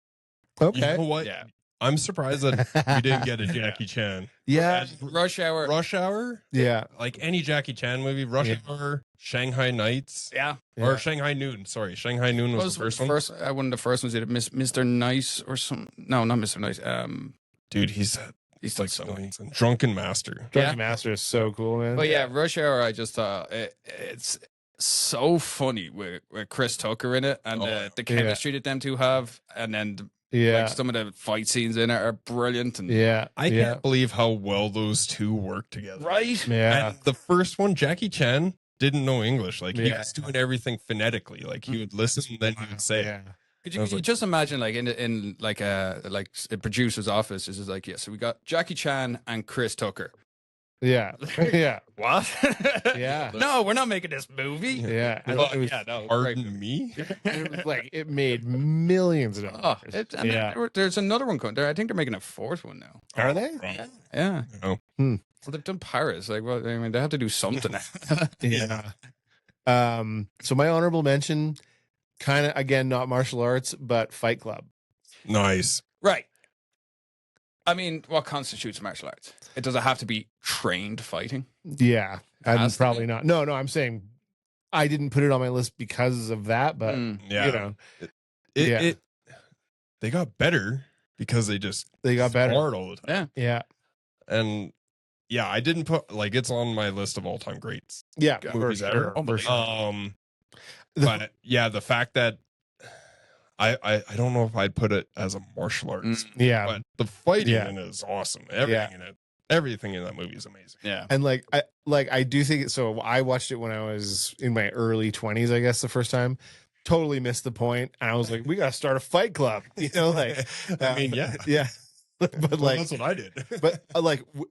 Okay. You know what? Yeah. I'm surprised that we didn't get a Jackie Chan. Yeah. Rush Hour. Rush Hour? Yeah. Like any Jackie Chan movie, Rush Yeah. Hour, Shanghai Nights, Yeah. or Shanghai Noon. Sorry, Shanghai Noon was the first one. One of the first ones. Either Mr. Nice or some. No, not Mr. Nice. Dude, he's He's like like so millions. And Drunken Master. Drunken Master is so cool, man. But yeah, Rush Hour. I just thought it's so funny with Chris Tucker in it, and the chemistry that them two have, and then Yeah. like some of the fight scenes in it are brilliant. And Yeah. I can't believe how well those two work together. right. Yeah. And the first one, Jackie Chan didn't know English. Like he Yeah. was doing everything phonetically. Like he would listen and then he would say it. Yeah. Could I you, was you like- just imagine like in like a producer's office? This is like, yeah, so we got Jackie Chan and Chris Tucker. Yeah. Yeah. What? Yeah. No, we're not making this movie. Yeah. And Well, it was, yeah, no. Pardon me? it was like it made millions of Oh, dollars. there's another one coming. I think they're making a fourth one now. Are they? Yeah. No. Well, they've done Paris. Like, well, I mean, they have to do something. Yeah. So my honorable mention, kind of again not martial arts, but Fight Club. Nice. Right. I mean, what constitutes martial arts? It doesn't have to be trained fighting. Yeah, I'm Has to probably be? not. No, I'm saying I didn't put it on my list because of that, but Yeah. you know, They got better because they just they got better. sparred all the time. Yeah, And yeah, I didn't put like it's on my list of all time greats. yeah, Yeah, for movies sure, ever. for sure. But yeah, the fact that I don't know if I'd put it as a martial arts, Yeah, but the fighting Yeah. in it is awesome. Everything in that movie is amazing. Yeah. and I do think so. I watched it when I was in my early 20s, I guess, the first time. Totally missed the point, and I was like, "We got to start a fight club," you know, like. I mean, yeah. yeah, but Well, like, that's what I did. but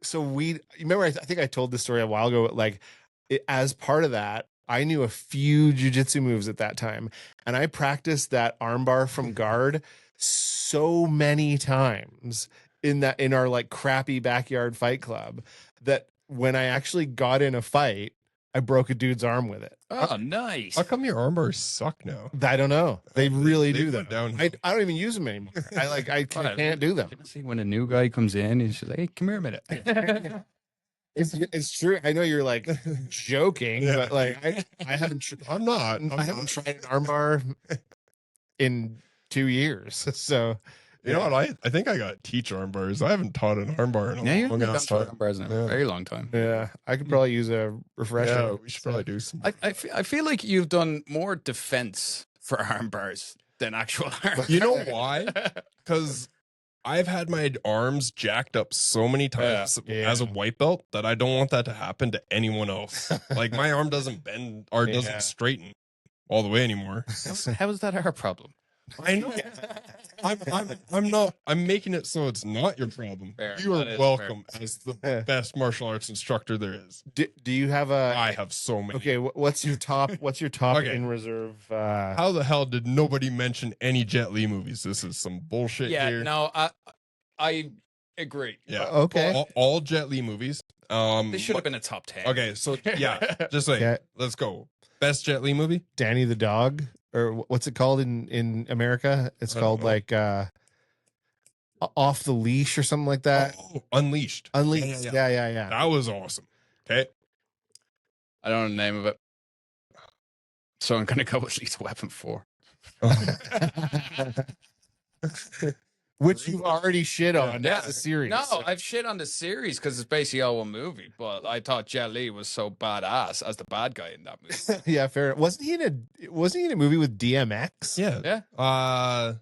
so you remember, I think I told this story a while ago, like as part of that, I knew a few jujitsu moves at that time, and I practiced that armbar from guard so many times in our like crappy backyard fight club that when I actually got in a fight, I broke a dude's arm with it. Oh, nice. How come your armbars suck now? I don't know. They really They do went that. down. I don't even use them anymore. I can't do them. See, when a new guy comes in, he's just like, "Hey, come here a minute." It's true. I know you're like joking, Yeah. but like I haven't I'm not. I haven't tried an armbar in 2 years. So You know what? I think I got teach armbars. I haven't taught an armbar in Yeah, a you've long been ass done time. bars in a Yeah. very long time. yeah, I could probably use a refresher. Yeah, we should probably do some. I feel like you've done more defense for arm bars than actual arm. You know why? Because I've had my arms jacked up so many times Yeah. as a white belt that I don't want that to happen to anyone else. Like my arm doesn't bend or Yeah. doesn't straighten all the way anymore. How is that our problem? I know. I'm not. I'm making it so it's not your problem. Fair. You are That is welcome as the Yeah. best martial arts instructor there is. Do you have a I have so many. okay? What's your top? What's your top Okay. in reserve? How the hell did nobody mention any Jet Li movies? This is some bullshit Yeah, here. no, I agree. Yeah. Okay. All Jet Li movies. They should have been a top 10. Okay, so yeah, just like Okay. let's go. Best Jet Li movie? Danny the dog, or what's it called in America? It's I don't called know. like Off the Leash or something like that. Oh, Unleashed. Unleashed. Yeah. That was awesome. Okay. I don't know the name of it. So I'm going to go with Lethal Weapon 4. Which you've already shit on. Yeah. That's a series. No, I've shit on the series because it's basically all one movie, but I thought Jet Li was so badass as the bad guy in that movie. Yeah, fair. Wasn't he in a movie with DMX? Yeah.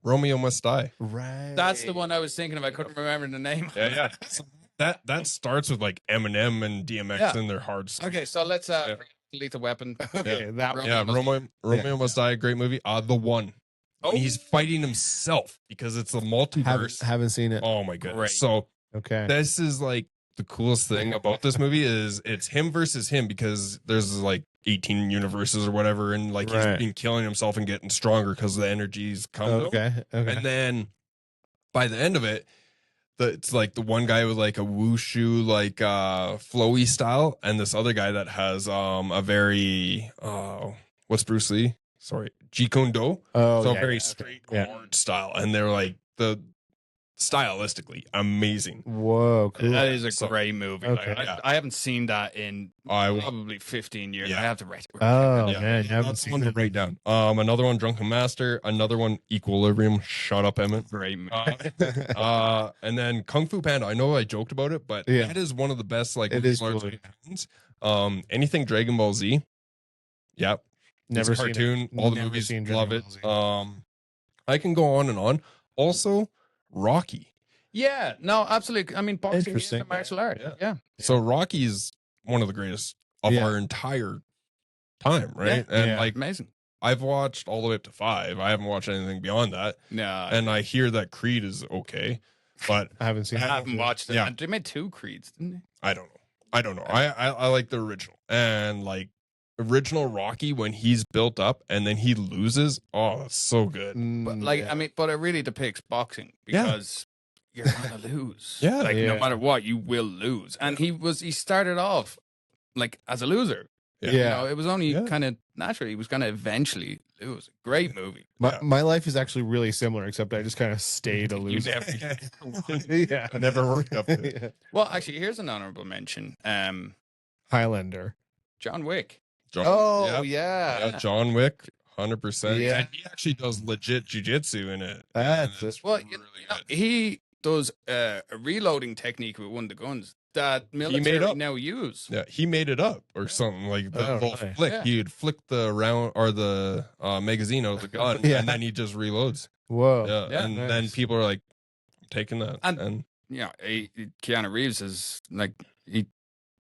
Romeo Must Die. Right. That's the one I was thinking of. I couldn't remember the name. Yeah. That starts with like Eminem and DMX Yeah. in their hard stuff. Okay, so let's Yeah. Lethal Weapon. Okay, that one. Yeah, Romeo Must Die, great movie. The One. Oh. When he's fighting himself because it's a multiverse. Haven't seen it. Oh my goodness. Great. So Okay. this is like the coolest thing about this movie is it's him versus him because there's like 18 universes or whatever, and like Right. he's been killing himself and getting stronger because the energies come. to him. Okay. And then by the end of it, it's like the one guy with like a wushu like flowy style, and this other guy that has a very what's Bruce Lee? Sorry, Jeet Kune Do. Oh, So yeah, very yeah. straight Yeah. guard style, and they're like the stylistically amazing. Whoa, cool. That is a So- great movie. Okay. Like, Yeah. I haven't seen that in I will. probably 15 years. Yeah. I have to write it. Oh Yeah. man, you haven't That's seen one to it. write down. Another one, Drunken Master. Another one, Equilibrium. Shut up, Emmett. Great movie. And then Kung Fu Panda. I know I joked about it, but Yeah. that is one of the best like It is martial really- arts cartoons. Anything Dragon Ball Z. Yep. Never it's a seen cartoon. it. All the Never movies, seen Dragon love it. Ball Z. I can go on and on. Also, Rocky. Yeah, no, absolutely. I mean, boxing is Interesting. a martial art. Yeah. Yeah. So Rocky is one of the greatest of Yeah. our entire time, right? And Yeah. like Amazing. I've watched all the way up to 5. I haven't watched anything beyond that. No, And I hear that Creed is okay, but I haven't seen I it. haven't watched it. Yeah. And they made 2 Creeds, didn't they? I don't know. I like the original, and like original Rocky when he's built up and then he loses. Oh, that's so good. But like, Yeah. I mean, but it really depicts boxing because you're gonna lose. Yeah. Like Yeah. no matter what, you will lose. And he started off like as a loser. Yeah. You know, it was only Yeah. kind of natural. He was gonna eventually lose. Great movie. My life is actually really similar, except I just kind of stayed a You loser. never- Yeah. Never worked up to it. Yeah. well, actually, here's an honorable mention. Highlander. John Wick. Oh, yeah. John Wick, 100%. Yeah. And he actually does legit jujitsu in it. That's And it's Well, really you know, good. he does a reloading technique with one of the guns that military up. now use. Yeah, he made it up or something like the Oh, whole really? flick. Yeah. He'd flick the round or the magazine out of the gun, Yeah. and then he just reloads. Whoa. Yeah, Yeah. and Nice. then people are like taking that, And- and Yeah, Keanu Reeves is like he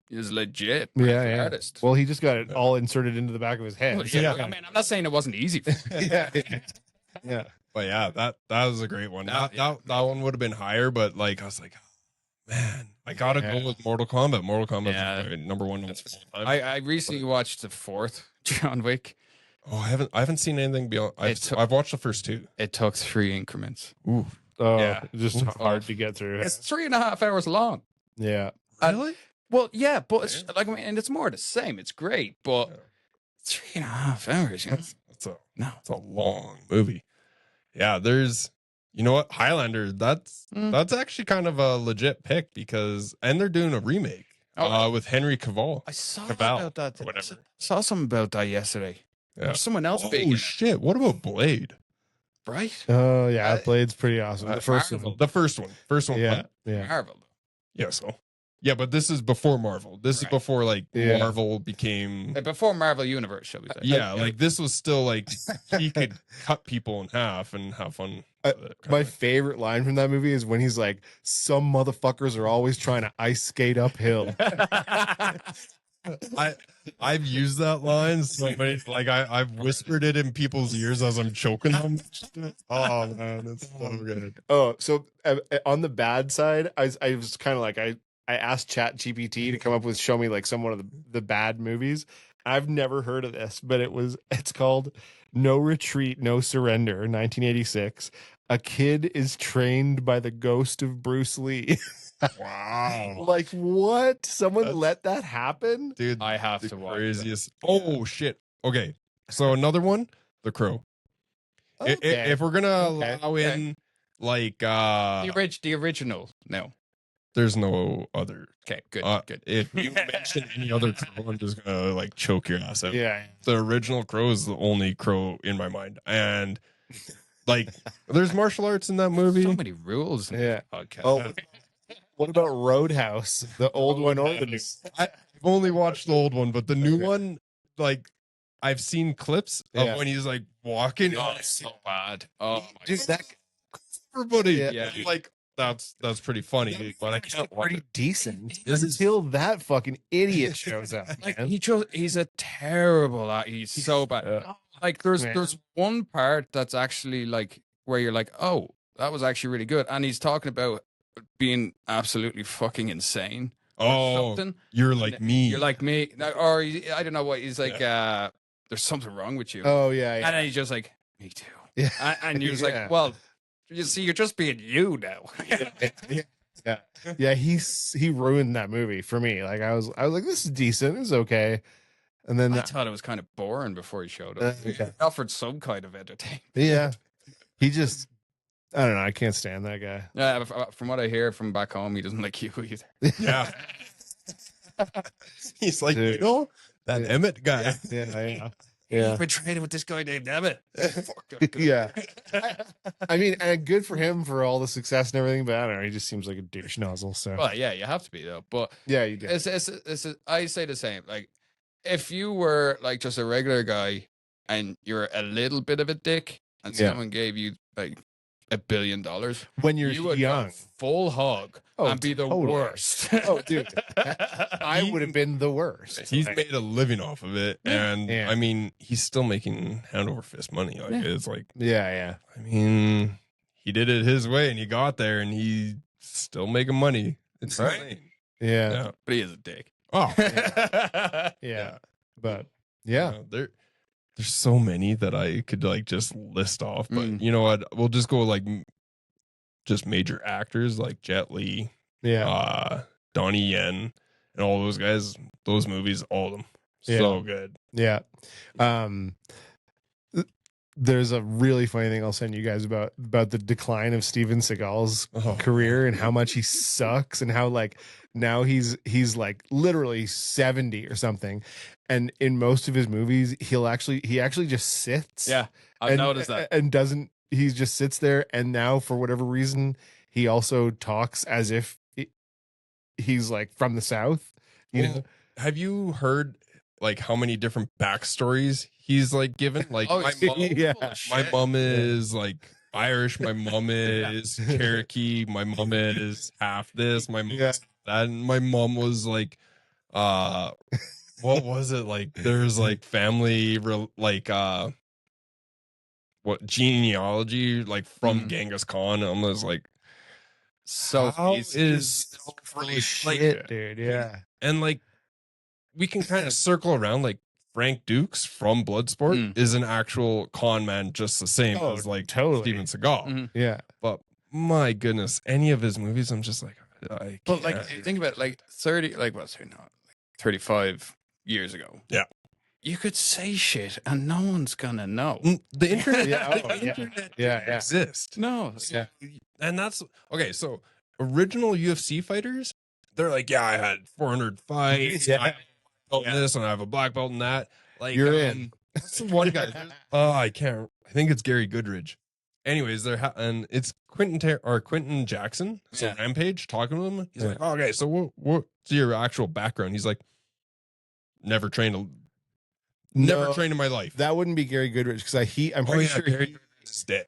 is legit Yeah, martial yeah. artist. Well, he just got it Yeah. all inserted into the back of his head. Well, So yeah, yeah. I mean, I'm not saying it wasn't easy. For him. yeah. Yeah. but yeah, that was a great one. No, That one would have been higher, but like I was like, oh, man, I gotta Yeah. go with Mortal Kombat. Mortal Kombat, Yeah. number one. Of all time. I recently watched the fourth John Wick. Oh, I haven't seen anything beyond. It's- I've watched the first two. It took 3 increments. Ooh, Oh, Yeah. just hard to get through. It's 3.5 hours long. Yeah. really? Well, yeah, but it's like I mean, and it's more the same. It's great, but Yeah. 3.5 hours. You know? No. It's a long movie. Yeah, there's, you know what, Highlander. That's actually kind of a legit pick and they're doing a remake Oh. with Henry Cavill. I saw Cavill, about that. or whatever. Saw something about that yesterday. Yeah. There's someone else big, Oh in it, shit! What about Blade? right? Oh, yeah. Uh, Blade's pretty awesome. The first Marvel. one. The first one. Yeah. Blade. Yeah. Marvel. Yeah. So. Yeah, but this is before Marvel. This is Right. before like Yeah. Marvel became. Before Marvel Universe, shall we say? Yeah, like this was still like he could cut people in half and have fun. with it, My kinda. favorite line from that movie is when he's like, "Some motherfuckers are always trying to ice skate uphill." I've used that line so many, like I've whispered it in people's ears as I'm choking them. Oh man, it's so good. Oh, so on the bad side, I was kind of like I asked Chat GPT to come up with show me like some one of the bad movies. I've never heard of this, but it's called No Retreat, No Surrender, 1986. A kid is trained by the ghost of Bruce Lee. Wow, Like what? Someone That's- let that happen? dude, I have the to watch. craziest. Oh shit. Okay, so another one, The Crow. Okay. If we're gonna Okay. allow in like The original. No. there's no other. Okay. Good. Good. If you mention any other crow, I'm just gonna like choke your ass out. Yeah. The original Crow is the only Crow in my mind, and like there's martial arts in that movie. So many rules. In Yeah. this podcast. Oh, what about Roadhouse, the old one or the new? I've only watched the old one, but the new one, like I've seen clips of Yeah. when he's like walking. Oh, it's so bad. Oh, my Dude, that everybody, Yeah. like that's pretty funny, but I can't watch pretty it. decent This is- until that fucking idiot shows up. Like man. he's a terrible actor. He's so bad. Like Man. there's one part that's actually like where you're like, oh, that was actually really good, and he's talking about being absolutely fucking insane. Or Oh, something. you're like me. You're like me, or I don't know what he's like. There's something wrong with you, Oh yeah, yeah. and then he's just like, me too. Yeah. And you're just Yeah. like, well, you see, you're just being you now. Yeah, he ruined that movie for me. Like I was like, this is decent, it's okay. And then I thought it was kind of boring before he showed up. Okay. He offered some kind of entertainment. yeah, he just I don't know. I can't stand that guy. Yeah, from what I hear from back home, he doesn't like you either. Yeah. He's like, Dude. you know, that Yeah. Emmett guy. Yeah. I've been training with this guy named Emmett. Yeah. I mean, and good for him for all the success and everything, but I don't know. He just seems like a douche nozzle. So Well, yeah, you have to be though. But yeah, you do. I say the same. Like, if you were like just a regular guy and you're a little bit of a dick, and Yeah. someone gave you like $1 billion, When you're you would young. go full hog Oh, and be the totally. worst. Oh, dude, I would have been the worst. He's Like, made a living off of it, and Yeah. I mean, he's still making hand over fist money. Like Yeah. it's like, yeah. I mean, he did it his way, and he got there, and he's still making money. It's Right. insane. Yeah. Yeah. but he is a dick. Oh, Yeah. But yeah. there's so many that I could like just list off, but Mm. you know what? We'll just go like just major actors like Jet Li, Yeah. Donnie Yen, and all those guys. Those movies, all of them, so good. Yeah. There's a really funny thing I'll send you guys about the decline of Steven Seagal's career and how much he sucks and how like now he's like literally 70 or something, and in most of his movies he actually just sits. Yeah, I've noticed that. And he just sits there, and now for whatever reason he also talks as if he's like from the South. You know? Have you heard like how many different backstories he's like given? Like my mom is like Irish, my mom is Cherokee, my mom is half this, my mom is that, and my mom was like what was it, like there's like family like what genealogy like from Genghis Khan. I'm just like, so how easy. is Holy shit, like, dude. Yeah. and like we can kind of circle around like Frank Dukes from Bloodsport is an actual con man, just the same as like Steven Seagal. Yeah. But my goodness, any of his movies, I'm just like, I But can't. like, think about it, like 35 years ago. Yeah. You could say shit and no one's gonna know. The internet, Yeah. exists. No. Yeah. And that's okay. So original UFC fighters, they're like, yeah, I had 400 fights. Yeah. I have this and I have a black belt and that. Like, You're in. That's the one guy. I can't. I think it's Gary Goodridge. Anyways, and it's Quentin Jackson. So Rampage talking to him. He's like, okay, so what's your actual background? He's like, never trained in my life. That wouldn't be Gary Goodridge because I'm pretty sure Gary Goodridge is dead.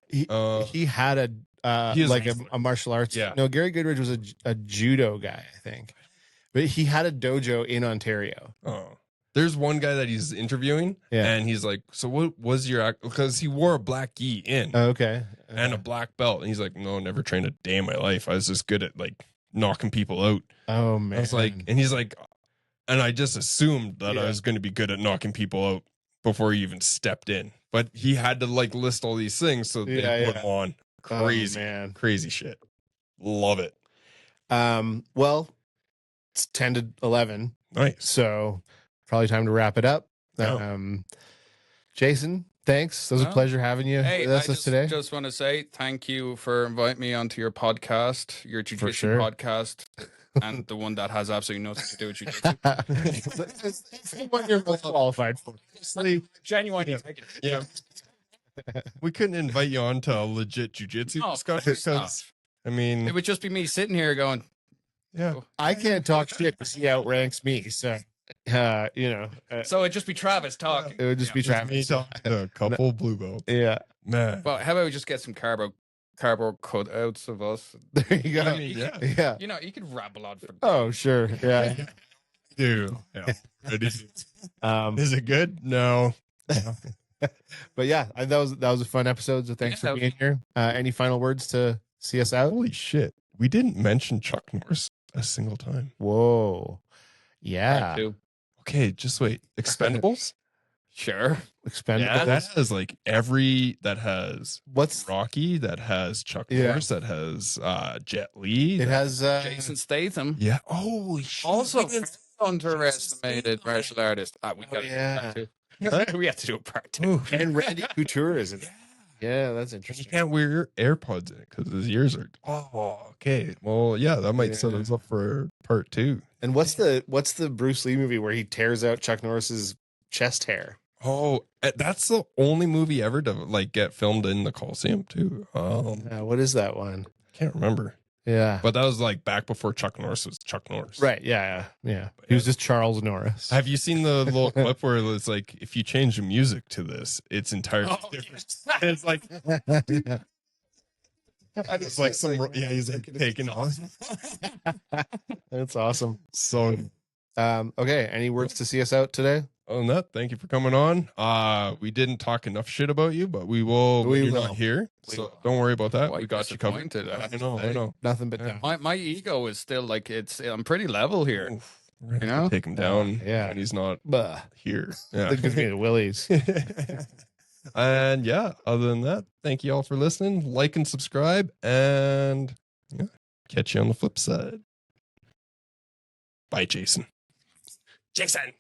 he had a martial arts. Yeah. No, Gary Goodridge was a judo guy, I think, but he had a dojo in Ontario. Oh, there's one guy that he's interviewing, and he's like, "So what was your?" Because he wore a black gi in, okay, and a black belt, and he's like, "No, never trained a day in my life. I was just good at like knocking people out." Oh man, I was like, and he's like, and I just assumed that I was going to be good at knocking people out before he even stepped in, but he had to like list all these things, so they put him on. Crazy, crazy shit. Love it. Well, it's 10 to 11. Nice. So probably time to wrap it up. Jason, thanks. It was a pleasure having you with us today. Just want to say thank you for inviting me onto your podcast, your Jiu Jitsu podcast, and the one that has absolutely nothing to do with Jiu Jitsu. It's the one you're most qualified for. Genuinely. Yeah. We couldn't invite you on to a legit jiu-jitsu discussion because, I mean, it would just be me sitting here going, I can't talk shit because he outranks me. So, so it'd just be Travis talking. It would just be Travis. Me talking to a couple blue belts. Yeah. Man. But how about we just get some cardboard cutouts of us? There you go. I mean, yeah. You know, you could rabble on for. Oh, sure. Yeah. Dude. Yeah. Is it good? No. But yeah, that was a fun episode. So thanks for being here. Any final words to see us out? Holy shit. We didn't mention Chuck Norris a single time. Whoa. Yeah. Okay, just wait. Expendables? Sure. Expendables. Yeah, that has like that has Rocky, that has Chuck Norris, that has Jet Li. It has Jason Statham. Yeah. Holy shit. Also underestimated martial artist. We got we have to do a part 2. And Randy Couture is in it. Yeah, that's interesting. You can't wear your AirPods in it because his ears are. Oh, okay. Well, yeah, that might set us up for part 2. And what's the Bruce Lee movie where he tears out Chuck Norris's chest hair? Oh, that's the only movie ever to like get filmed in the Coliseum too. What is that one? Can't remember. Yeah, but that was like back before Chuck Norris was Chuck Norris. Right. Yeah. He was just Charles Norris. Have you seen the little clip where it's like, if you change the music to this, it's entirely different? It's like, it's like he's like taking off. That's awesome. So, okay. Any words to see us out today? Other than that, thank you for coming on. We didn't talk enough shit about you, but we will when you're not here. So don't worry about that. Quite We got you covered. disappointed, I know. Nothing but Yeah. down. My ego is still like I'm pretty level here. Oof. We're gonna You have to know? take him down. Yeah. And he's not Bah. here. That gives me the willies. And yeah, other than that, thank you all for listening. Like and subscribe, and yeah, catch you on the flip side. Bye, Jason. Jason.